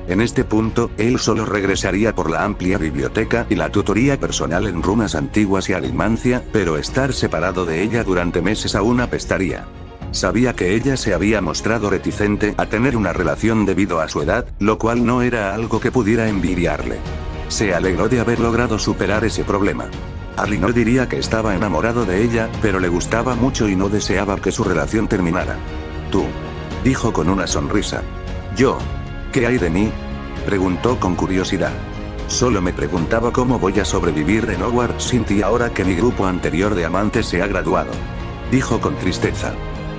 En este punto, él solo regresaría por la amplia biblioteca y la tutoría personal en runas antiguas y alimancia, pero estar separado de ella durante meses aún apestaría. Sabía que ella se había mostrado reticente a tener una relación debido a su edad, lo cual no era algo que pudiera envidiarle. Se alegró de haber logrado superar ese problema. Harry no diría que estaba enamorado de ella, pero le gustaba mucho y no deseaba que su relación terminara. Tú, dijo con una sonrisa. Yo. ¿Qué hay de mí?, preguntó con curiosidad. Solo me preguntaba cómo voy a sobrevivir en Hogwarts sin ti ahora que mi grupo anterior de amantes se ha graduado. Dijo con tristeza.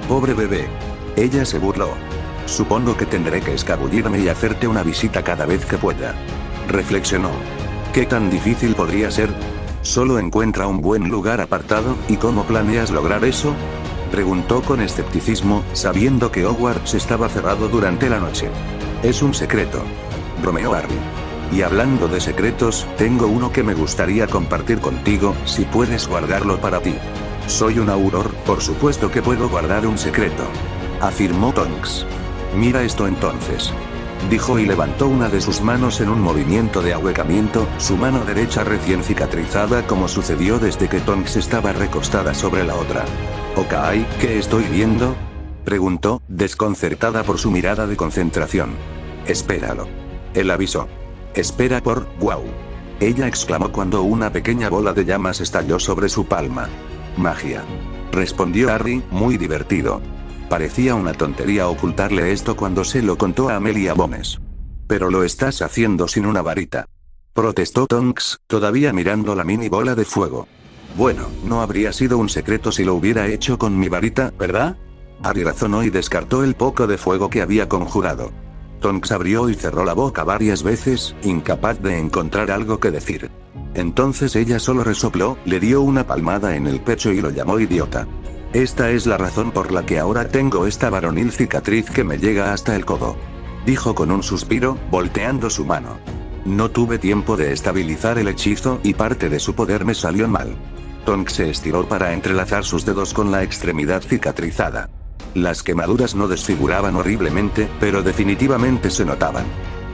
Pobre bebé. Ella se burló. Supongo que tendré que escabullirme y hacerte una visita cada vez que pueda. Reflexionó. ¿Qué tan difícil podría ser? Solo encuentra un buen lugar apartado, ¿y cómo planeas lograr eso?, preguntó con escepticismo, sabiendo que Hogwarts estaba cerrado durante la noche. Es un secreto, bromeó Harry. Y hablando de secretos, tengo uno que me gustaría compartir contigo, si puedes guardarlo para ti. Soy un auror, por supuesto que puedo guardar un secreto, afirmó Tonks. Mira esto entonces, dijo y levantó una de sus manos en un movimiento de ahuecamiento, su mano derecha recién cicatrizada como sucedió desde que Tonks estaba recostada sobre la otra. «Okai, ¿qué estoy viendo?», preguntó, desconcertada por su mirada de concentración. «Espéralo». Él avisó. «Espera por, wow». Ella exclamó cuando una pequeña bola de llamas estalló sobre su palma. «Magia», respondió Harry, muy divertido. Parecía una tontería ocultarle esto cuando se lo contó a Amelia Bones. «Pero lo estás haciendo sin una varita», protestó Tonks, todavía mirando la mini bola de fuego. «Bueno, no habría sido un secreto si lo hubiera hecho con mi varita, ¿verdad?», Harry razonó y descartó el poco de fuego que había conjurado. Tonks abrió y cerró la boca varias veces, incapaz de encontrar algo que decir. Entonces ella solo resopló, le dio una palmada en el pecho y lo llamó idiota. «Esta es la razón por la que ahora tengo esta varonil cicatriz que me llega hasta el codo», dijo con un suspiro, volteando su mano. «No tuve tiempo de estabilizar el hechizo y parte de su poder me salió mal». Tonks se estiró para entrelazar sus dedos con la extremidad cicatrizada. Las quemaduras no desfiguraban horriblemente, pero definitivamente se notaban.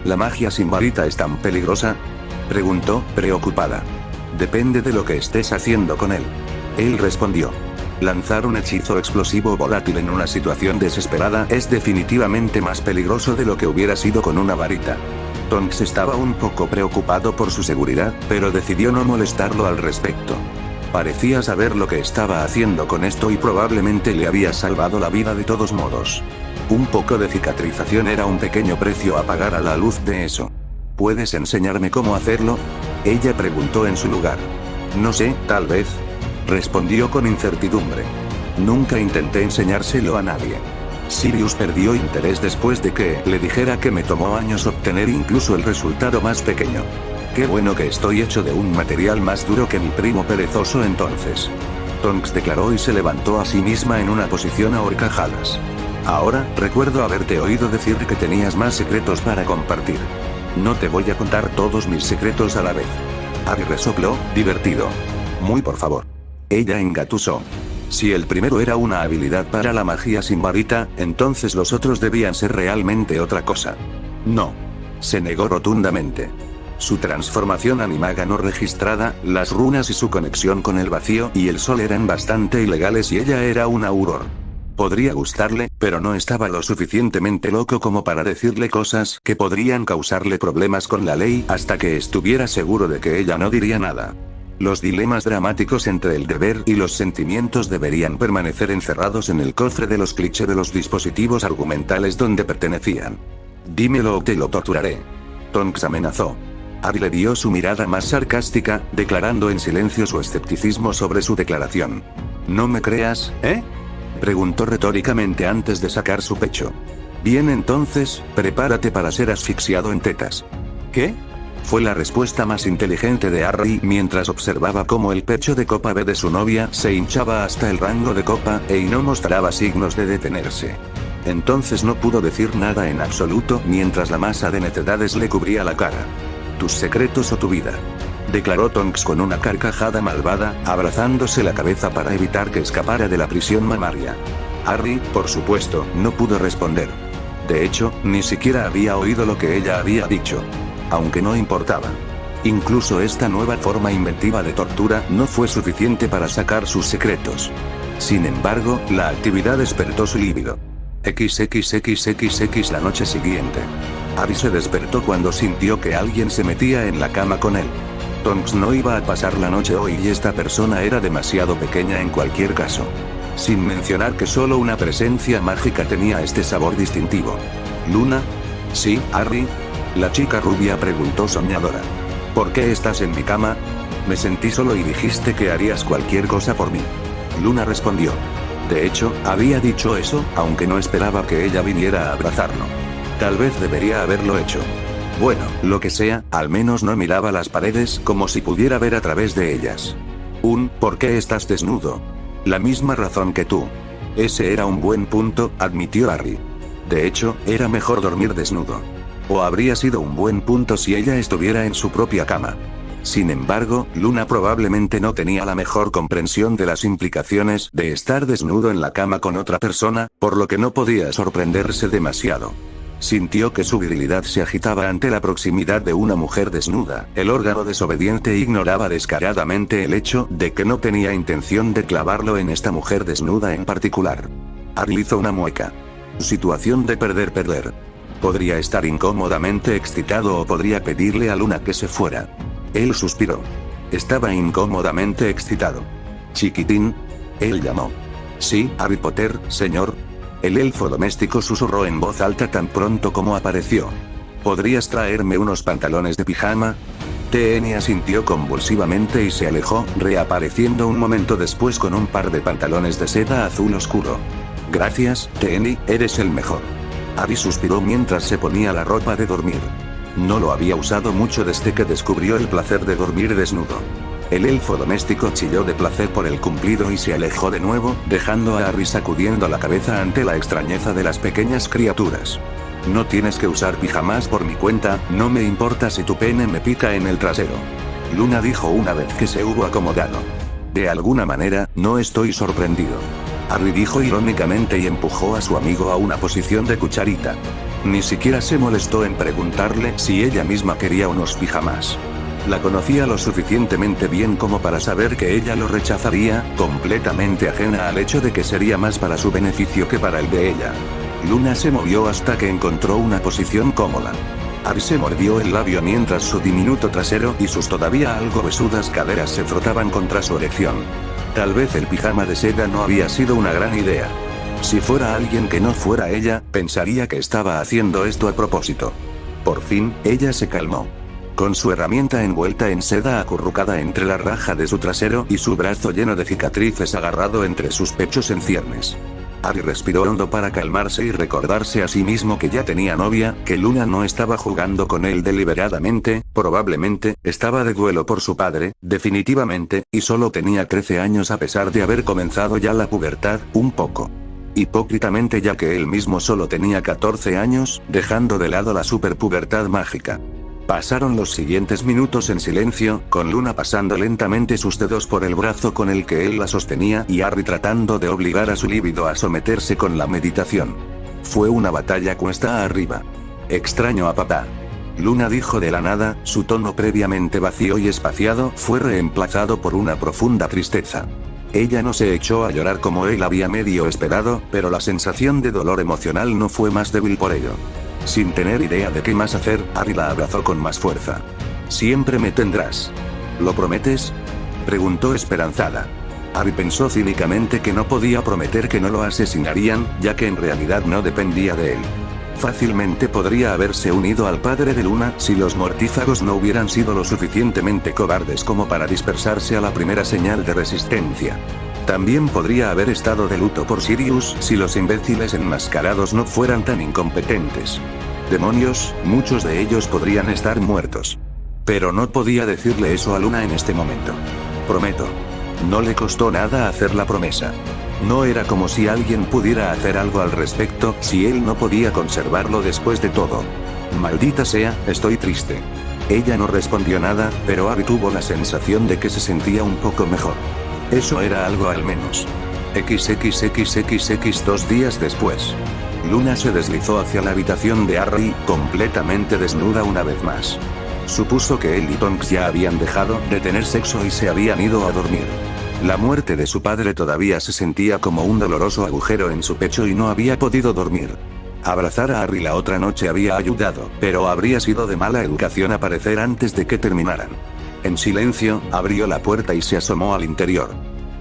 ¿La magia sin varita es tan peligrosa?, preguntó, preocupada. «Depende de lo que estés haciendo con él», él respondió. Lanzar un hechizo explosivo volátil en una situación desesperada es definitivamente más peligroso de lo que hubiera sido con una varita. Tonks estaba un poco preocupado por su seguridad, pero decidió no molestarlo al respecto. Parecía saber lo que estaba haciendo con esto y probablemente le había salvado la vida de todos modos. Un poco de cicatrización era un pequeño precio a pagar a la luz de eso. ¿Puedes enseñarme cómo hacerlo?, ella preguntó en su lugar. «No sé, tal vez», respondió con incertidumbre. «Nunca intenté enseñárselo a nadie». Sirius perdió interés después de que le dijera que me tomó años obtener incluso el resultado más pequeño. «Qué bueno que estoy hecho de un material más duro que mi primo perezoso entonces», Tonks declaró y se levantó a sí misma en una posición a horcajadas. «Ahora, recuerdo haberte oído decir que tenías más secretos para compartir. No te voy a contar todos mis secretos a la vez». Harry resopló, divertido. «Muy por favor». Ella engatusó. Si el primero era una habilidad para la magia sin varita, entonces los otros debían ser realmente otra cosa. «No», se negó rotundamente. Su transformación animaga no registrada, las runas y su conexión con el vacío y el sol eran bastante ilegales y ella era un auror. Podría gustarle, pero no estaba lo suficientemente loco como para decirle cosas que podrían causarle problemas con la ley hasta que estuviera seguro de que ella no diría nada. Los dilemas dramáticos entre el deber y los sentimientos deberían permanecer encerrados en el cofre de los clichés de los dispositivos argumentales donde pertenecían. Dímelo o te lo torturaré. Tonks amenazó. Ari le dio su mirada más sarcástica, declarando en silencio su escepticismo sobre su declaración. ¿No me creas, eh? Preguntó retóricamente antes de sacar su pecho. Bien, entonces, prepárate para ser asfixiado en tetas. ¿Qué? Fue la respuesta más inteligente de Harry mientras observaba cómo el pecho de copa B de su novia se hinchaba hasta el rango de copa E y no mostraba signos de detenerse. Entonces no pudo decir nada en absoluto mientras la masa de necedades le cubría la cara. Tus secretos o tu vida, declaró Tonks con una carcajada malvada, abrazándose la cabeza para evitar que escapara de la prisión mamaria. Harry, por supuesto, no pudo responder. De hecho, ni siquiera había oído lo que ella había dicho. Aunque no importaba. Incluso esta nueva forma inventiva de tortura no fue suficiente para sacar sus secretos. Sin embargo, la actividad despertó su líbido. XXXXX la noche siguiente. Harry se despertó cuando sintió que alguien se metía en la cama con él. Tonks no iba a pasar la noche hoy y esta persona era demasiado pequeña en cualquier caso. Sin mencionar que solo una presencia mágica tenía este sabor distintivo. ¿Luna? Sí, Harry. La chica rubia preguntó soñadora. ¿Por qué estás en mi cama? Me sentí solo y dijiste que harías cualquier cosa por mí. Luna respondió. De hecho, había dicho eso, aunque no esperaba que ella viniera a abrazarlo. Tal vez debería haberlo hecho. Bueno, lo que sea, al menos no miraba las paredes como si pudiera ver a través de ellas. ¿Por qué estás desnudo? La misma razón que tú. Ese era un buen punto, admitió Harry. De hecho, era mejor dormir desnudo. O habría sido un buen punto si ella estuviera en su propia cama. Sin embargo, Luna probablemente no tenía la mejor comprensión de las implicaciones de estar desnudo en la cama con otra persona, por lo que no podía sorprenderse demasiado. Sintió que su virilidad se agitaba ante la proximidad de una mujer desnuda. El órgano desobediente ignoraba descaradamente el hecho de que no tenía intención de clavarlo en esta mujer desnuda en particular. Harry hizo una mueca. Situación de perder. Podría estar incómodamente excitado o podría pedirle a Luna que se fuera. Él suspiró. Estaba incómodamente excitado. Chiquitín. Él llamó. Sí, Harry Potter, señor. El elfo doméstico susurró en voz alta tan pronto como apareció. ¿Podrías traerme unos pantalones de pijama? TN asintió convulsivamente y se alejó, reapareciendo un momento después con un par de pantalones de seda azul oscuro. Gracias, TN, eres el mejor. Harry suspiró mientras se ponía la ropa de dormir. No lo había usado mucho desde que descubrió el placer de dormir desnudo. El elfo doméstico chilló de placer por el cumplido y se alejó de nuevo, dejando a Harry sacudiendo la cabeza ante la extrañeza de las pequeñas criaturas. No tienes que usar pijamas por mi cuenta, no me importa si tu pene me pica en el trasero. Luna dijo una vez que se hubo acomodado. De alguna manera, no estoy sorprendido. Harry dijo irónicamente y empujó a su amigo a una posición de cucharita. Ni siquiera se molestó en preguntarle si ella misma quería unos pijamas. La conocía lo suficientemente bien como para saber que ella lo rechazaría, completamente ajena al hecho de que sería más para su beneficio que para el de ella. Luna se movió hasta que encontró una posición cómoda. Harry se mordió el labio mientras su diminuto trasero y sus todavía algo besudas caderas se frotaban contra su erección. Tal vez el pijama de seda no había sido una gran idea. Si fuera alguien que no fuera ella, pensaría que estaba haciendo esto a propósito. Por fin, ella se calmó. Con su herramienta envuelta en seda acurrucada entre la raja de su trasero y su brazo lleno de cicatrices agarrado entre sus pechos en ciernes. Harry respiró hondo para calmarse y recordarse a sí mismo que ya tenía novia, que Luna no estaba jugando con él deliberadamente, probablemente, estaba de duelo por su padre, definitivamente, y solo tenía 13 años a pesar de haber comenzado ya la pubertad, un poco. Hipócritamente ya que él mismo solo tenía 14 años, dejando de lado la superpubertad mágica. Pasaron los siguientes minutos en silencio, con Luna pasando lentamente sus dedos por el brazo con el que él la sostenía y Harry tratando de obligar a su líbido a someterse con la meditación. Fue una batalla cuesta arriba. Extraño a papá. Luna dijo de la nada, su tono previamente vacío y espaciado fue reemplazado por una profunda tristeza. Ella no se echó a llorar como él había medio esperado, pero la sensación de dolor emocional no fue más débil por ello. Sin tener idea de qué más hacer, Ari la abrazó con más fuerza. «Siempre me tendrás. ¿Lo prometes?», preguntó esperanzada. Ari pensó cínicamente que no podía prometer que no lo asesinarían, ya que en realidad no dependía de él. Fácilmente podría haberse unido al padre de Luna si los mortífagos no hubieran sido lo suficientemente cobardes como para dispersarse a la primera señal de resistencia. También podría haber estado de luto por Sirius si los imbéciles enmascarados no fueran tan incompetentes. Demonios, muchos de ellos podrían estar muertos. Pero no podía decirle eso a Luna en este momento. «Prometo». No le costó nada hacer la promesa. No era como si alguien pudiera hacer algo al respecto si él no podía conservarlo después de todo. «Maldita sea, estoy triste». Ella no respondió nada, pero Ari tuvo la sensación de que se sentía un poco mejor. Eso era algo al menos. XXXXX 2 días después. Luna se deslizó hacia la habitación de Harry, completamente desnuda una vez más. Supuso que él y Tonks ya habían dejado de tener sexo y se habían ido a dormir. La muerte de su padre todavía se sentía como un doloroso agujero en su pecho y no había podido dormir. Abrazar a Harry la otra noche había ayudado, pero habría sido de mala educación aparecer antes de que terminaran. En silencio, abrió la puerta y se asomó al interior.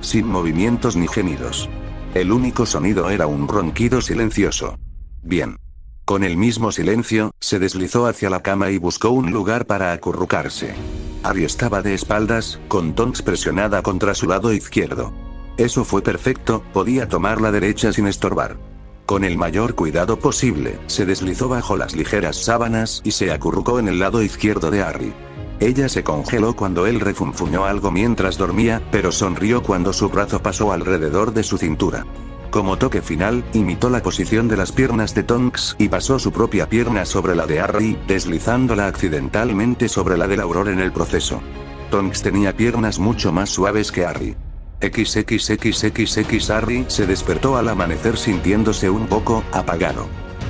Sin movimientos ni gemidos. El único sonido era un ronquido silencioso. Bien. Con el mismo silencio, se deslizó hacia la cama y buscó un lugar para acurrucarse. Ari estaba de espaldas, con Tonks presionada contra su lado izquierdo. Eso fue perfecto, podía tomar la derecha sin estorbar. Con el mayor cuidado posible, se deslizó bajo las ligeras sábanas y se acurrucó en el lado izquierdo de Harry. Ella se congeló cuando él refunfuñó algo mientras dormía, pero sonrió cuando su brazo pasó alrededor de su cintura. Como toque final, imitó la posición de las piernas de Tonks y pasó su propia pierna sobre la de Harry, deslizándola accidentalmente sobre la de la Aurora en el proceso. Tonks tenía piernas mucho más suaves que Harry. XXXXX Harry se despertó al amanecer sintiéndose un poco apagado.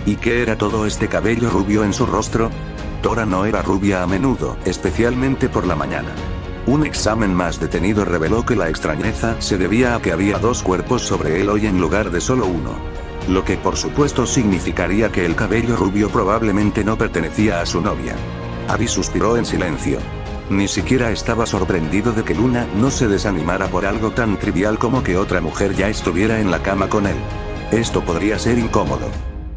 ¿Y qué era todo este cabello rubio en su rostro? Tora no era rubia a menudo, especialmente por la mañana. Un examen más detenido reveló que la extrañeza se debía a que había dos cuerpos sobre él hoy en lugar de solo uno. Lo que por supuesto significaría que el cabello rubio probablemente no pertenecía a su novia. Abby suspiró en silencio. Ni siquiera estaba sorprendido de que Luna no se desanimara por algo tan trivial como que otra mujer ya estuviera en la cama con él. Esto podría ser incómodo.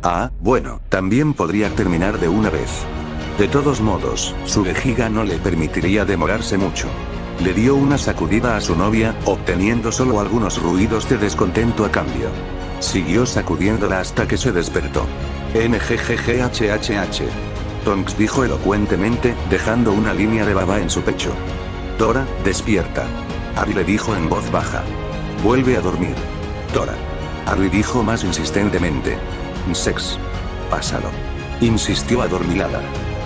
Ah, bueno, también podría terminar de una vez. De todos modos, su vejiga no le permitiría demorarse mucho. Le dio una sacudida a su novia, obteniendo solo algunos ruidos de descontento a cambio. Siguió sacudiéndola hasta que se despertó. NGGGHHH. Tonks dijo elocuentemente, dejando una línea de baba en su pecho. Tora, despierta. Harry le dijo en voz baja. Vuelve a dormir. Tora. Harry dijo más insistentemente. Sex. Pásalo. Insistió adormilada.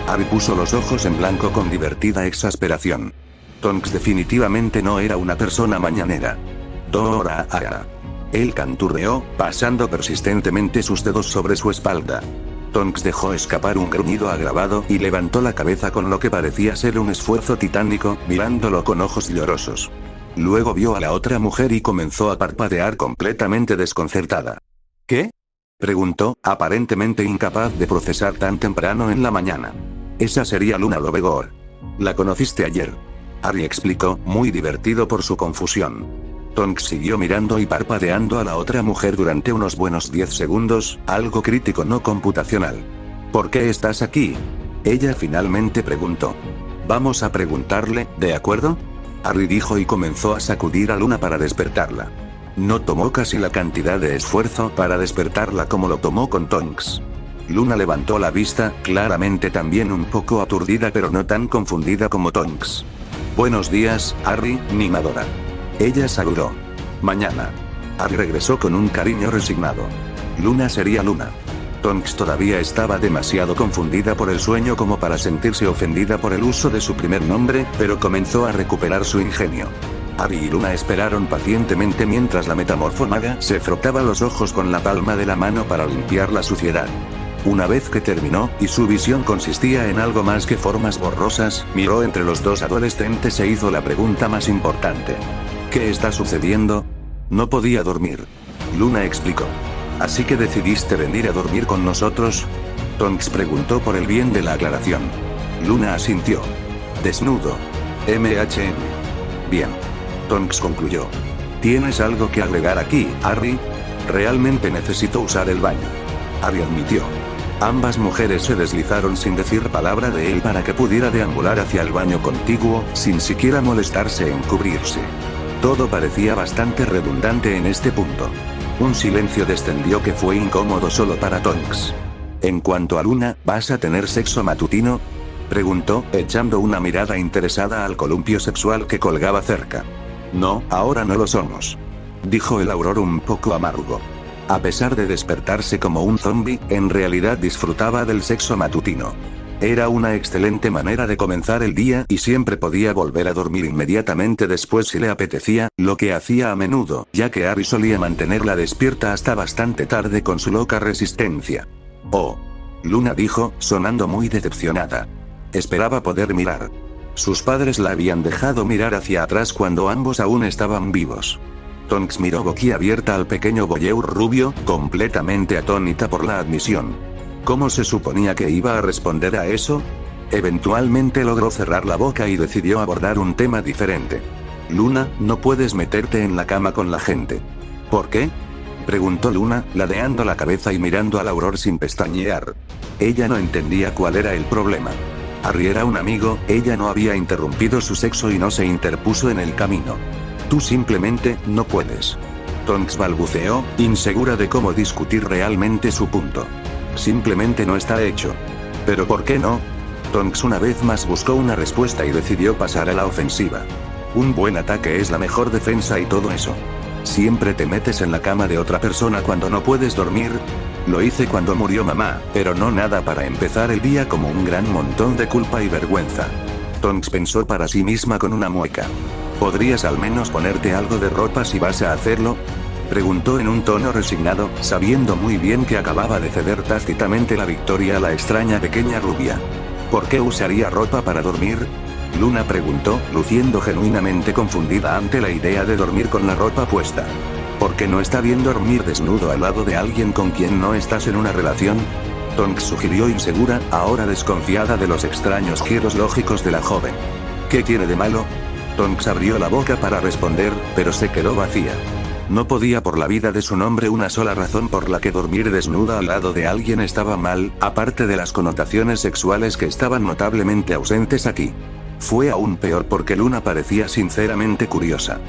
Abby puso los ojos en blanco con divertida exasperación. Tonks definitivamente no era una persona mañanera. Dora. Él canturreó, pasando persistentemente sus dedos sobre su espalda. Tonks dejó escapar un gruñido agravado y levantó la cabeza con lo que parecía ser un esfuerzo titánico, mirándolo con ojos llorosos. Luego vio a la otra mujer y comenzó a parpadear completamente desconcertada. ¿Qué? Preguntó, aparentemente incapaz de procesar tan temprano en la mañana. Esa sería Luna Lovegor. La conociste ayer. Harry explicó, muy divertido por su confusión. Tonks siguió mirando y parpadeando a la otra mujer durante unos buenos 10 segundos, algo crítico no computacional. ¿Por qué estás aquí? Ella finalmente preguntó. Vamos a preguntarle, ¿de acuerdo? Harry dijo y comenzó a sacudir a Luna para despertarla. No tomó casi la cantidad de esfuerzo para despertarla como lo tomó con Tonks. Luna levantó la vista, claramente también un poco aturdida pero no tan confundida como Tonks. Buenos días, Harry, mimadora. Ella saludó. Mañana. Harry regresó con un cariño resignado. Luna sería Luna. Tonks todavía estaba demasiado confundida por el sueño como para sentirse ofendida por el uso de su primer nombre, pero comenzó a recuperar su ingenio. Harry y Luna esperaron pacientemente mientras la metamorfomaga se frotaba los ojos con la palma de la mano para limpiar la suciedad. Una vez que terminó, y su visión consistía en algo más que formas borrosas, miró entre los dos adolescentes e hizo la pregunta más importante. ¿Qué está sucediendo? No podía dormir. Luna explicó. ¿Así que decidiste venir a dormir con nosotros? Tonks preguntó por el bien de la aclaración. Luna asintió. Desnudo. Bien. Tonks concluyó. ¿Tienes algo que agregar aquí, Harry? Realmente necesito usar el baño. Harry admitió. Ambas mujeres se deslizaron sin decir palabra de él para que pudiera deambular hacia el baño contiguo, sin siquiera molestarse en cubrirse. Todo parecía bastante redundante en este punto. Un silencio descendió que fue incómodo solo para Tonks. En cuanto a Luna, ¿vas a tener sexo matutino? Preguntó, echando una mirada interesada al columpio sexual que colgaba cerca. No, ahora no lo somos. Dijo el auror un poco amargo. A pesar de despertarse como un zombi, en realidad disfrutaba del sexo matutino. Era una excelente manera de comenzar el día y siempre podía volver a dormir inmediatamente después si le apetecía, lo que hacía a menudo, ya que Harry solía mantenerla despierta hasta bastante tarde con su loca resistencia. Oh. Luna dijo, sonando muy decepcionada. Esperaba poder mirar. Sus padres la habían dejado mirar hacia atrás cuando ambos aún estaban vivos. Tonks miró boquiabierta al pequeño voyeur rubio, completamente atónita por la admisión. ¿Cómo se suponía que iba a responder a eso? Eventualmente logró cerrar la boca y decidió abordar un tema diferente. Luna, no puedes meterte en la cama con la gente. ¿Por qué? Preguntó Luna, ladeando la cabeza y mirando al auror sin pestañear. Ella no entendía cuál era el problema. Harry era un amigo, ella no había interrumpido su sexo y no se interpuso en el camino. Tú simplemente, no puedes. Tonks balbuceó, insegura de cómo discutir realmente su punto. Simplemente no está hecho. ¿Pero por qué no? Tonks una vez más buscó una respuesta y decidió pasar a la ofensiva. Un buen ataque es la mejor defensa y todo eso. ¿Siempre te metes en la cama de otra persona cuando no puedes dormir? Lo hice cuando murió mamá, pero no nada para empezar el día como un gran montón de culpa y vergüenza. Tonks pensó para sí misma con una mueca. ¿Podrías al menos ponerte algo de ropa si vas a hacerlo? Preguntó en un tono resignado, sabiendo muy bien que acababa de ceder tácitamente la victoria a la extraña pequeña rubia. ¿Por qué usaría ropa para dormir? Luna preguntó, luciendo genuinamente confundida ante la idea de dormir con la ropa puesta. ¿Por qué no está bien dormir desnudo al lado de alguien con quien no estás en una relación? Tonks sugirió insegura, ahora desconfiada de los extraños giros lógicos de la joven. ¿Qué tiene de malo? Tonks abrió la boca para responder, pero se quedó vacía. No podía por la vida de su nombre una sola razón por la que dormir desnuda al lado de alguien estaba mal, aparte de las connotaciones sexuales que estaban notablemente ausentes aquí. Fue aún peor porque Luna parecía sinceramente curiosa.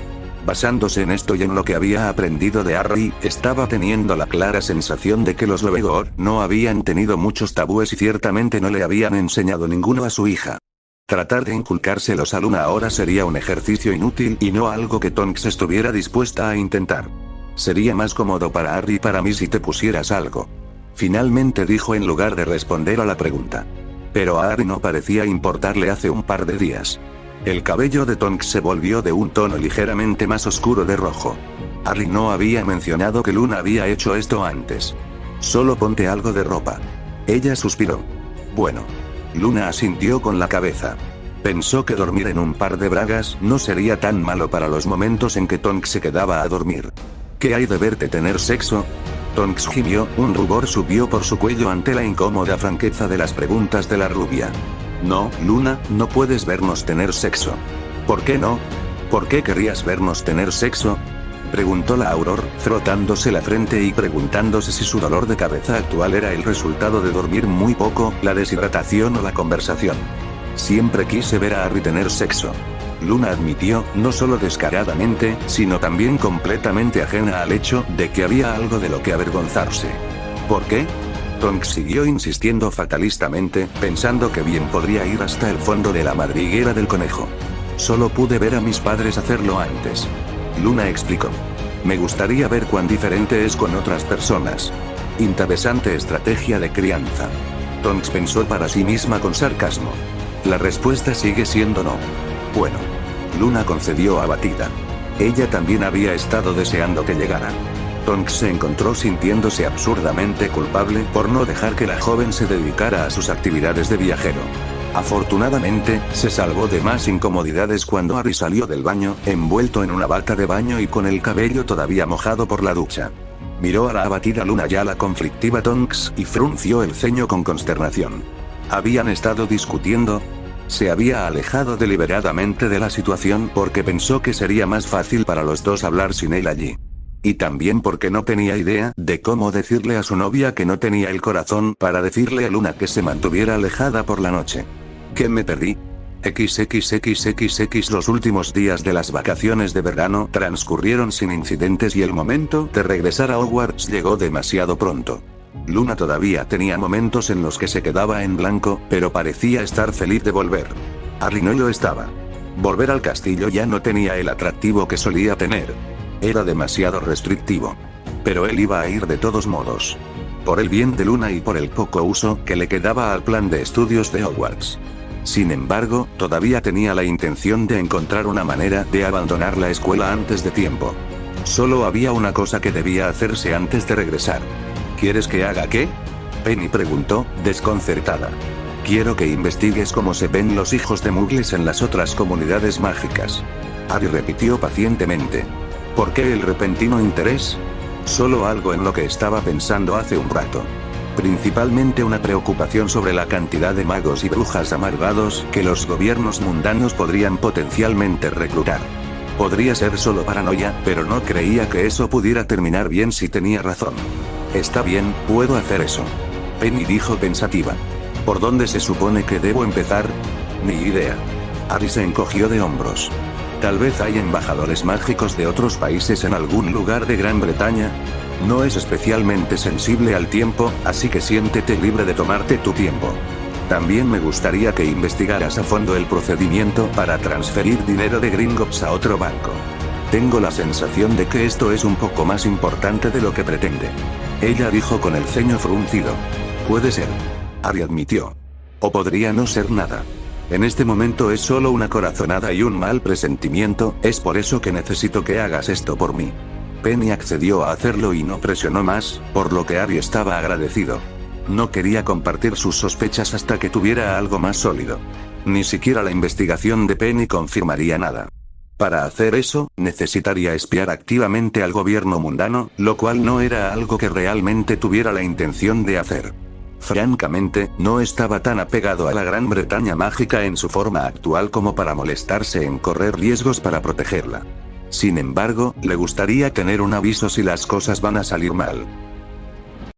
Basándose en esto y en lo que había aprendido de Harry, estaba teniendo la clara sensación de que los Lovegor no habían tenido muchos tabúes y ciertamente no le habían enseñado ninguno a su hija. Tratar de inculcárselos a Luna ahora sería un ejercicio inútil y no algo que Tonks estuviera dispuesta a intentar. Sería más cómodo para Harry y para mí si te pusieras algo. Finalmente dijo en lugar de responder a la pregunta. Pero a Harry no parecía importarle hace un par de días. El cabello de Tonks se volvió de un tono ligeramente más oscuro de rojo. Harry no había mencionado que Luna había hecho esto antes. Solo ponte algo de ropa. Ella suspiró. Bueno. Luna asintió con la cabeza. Pensó que dormir en un par de bragas no sería tan malo para los momentos en que Tonks se quedaba a dormir. ¿Qué hay de verte tener sexo? Tonks gimió, un rubor subió por su cuello ante la incómoda franqueza de las preguntas de la rubia. No, Luna, no puedes vernos tener sexo. ¿Por qué no? ¿Por qué querrías vernos tener sexo? Preguntó la Auror, frotándose la frente y preguntándose si su dolor de cabeza actual era el resultado de dormir muy poco, la deshidratación o la conversación. Siempre quise ver a Harry tener sexo. Luna admitió, no solo descaradamente, sino también completamente ajena al hecho de que había algo de lo que avergonzarse. ¿Por qué? Tonks siguió insistiendo fatalistamente, pensando que bien podría ir hasta el fondo de la madriguera del conejo. Solo pude ver a mis padres hacerlo antes. Luna explicó. Me gustaría ver cuán diferente es con otras personas. Interesante estrategia de crianza. Tonks pensó para sí misma con sarcasmo. La respuesta sigue siendo no. Bueno. Luna concedió abatida. Ella también había estado deseando que llegara. Tonks se encontró sintiéndose absurdamente culpable por no dejar que la joven se dedicara a sus actividades de viajero. Afortunadamente, se salvó de más incomodidades cuando Harry salió del baño, envuelto en una bata de baño y con el cabello todavía mojado por la ducha. Miró a la abatida Luna y a la conflictiva Tonks y frunció el ceño con consternación. ¿Habían estado discutiendo? Se había alejado deliberadamente de la situación porque pensó que sería más fácil para los dos hablar sin él allí. Y también porque no tenía idea de cómo decirle a su novia que no tenía el corazón para decirle a Luna que se mantuviera alejada por la noche. ¿Qué me perdí? XXXXX. Los últimos días de las vacaciones de verano transcurrieron sin incidentes y el momento de regresar a Hogwarts llegó demasiado pronto. Luna todavía tenía momentos en los que se quedaba en blanco, pero parecía estar feliz de volver. Harry no lo estaba. Volver al castillo ya no tenía el atractivo que solía tener. Era demasiado restrictivo. Pero él iba a ir de todos modos. Por el bien de Luna y por el poco uso que le quedaba al plan de estudios de Hogwarts. Sin embargo, todavía tenía la intención de encontrar una manera de abandonar la escuela antes de tiempo. Solo había una cosa que debía hacerse antes de regresar. ¿Quieres que haga qué? Penny preguntó, desconcertada. Quiero que investigues cómo se ven los hijos de muggles en las otras comunidades mágicas. Harry repitió pacientemente. ¿Por qué el repentino interés? Solo algo en lo que estaba pensando hace un rato. Principalmente una preocupación sobre la cantidad de magos y brujas amargados que los gobiernos mundanos podrían potencialmente reclutar. Podría ser solo paranoia, pero no creía que eso pudiera terminar bien si tenía razón. Está bien, puedo hacer eso. Penny dijo pensativa. ¿Por dónde se supone que debo empezar? Ni idea. Harry se encogió de hombros. Tal vez hay embajadores mágicos de otros países en algún lugar de Gran Bretaña. No es especialmente sensible al tiempo, así que siéntete libre de tomarte tu tiempo. También me gustaría que investigaras a fondo el procedimiento para transferir dinero de Gringotts a otro banco. Tengo la sensación de que esto es un poco más importante de lo que pretende. Ella dijo con el ceño fruncido. Puede ser. Harry admitió. O podría no ser nada. En este momento es solo una corazonada y un mal presentimiento, es por eso que necesito que hagas esto por mí. Penny accedió a hacerlo y no presionó más, por lo que Harry estaba agradecido. No quería compartir sus sospechas hasta que tuviera algo más sólido. Ni siquiera la investigación de Penny confirmaría nada. Para hacer eso, necesitaría espiar activamente al gobierno mundano, lo cual no era algo que realmente tuviera la intención de hacer. Francamente, no estaba tan apegado a la Gran Bretaña mágica en su forma actual como para molestarse en correr riesgos para protegerla. Sin embargo, le gustaría tener un aviso si las cosas van a salir mal.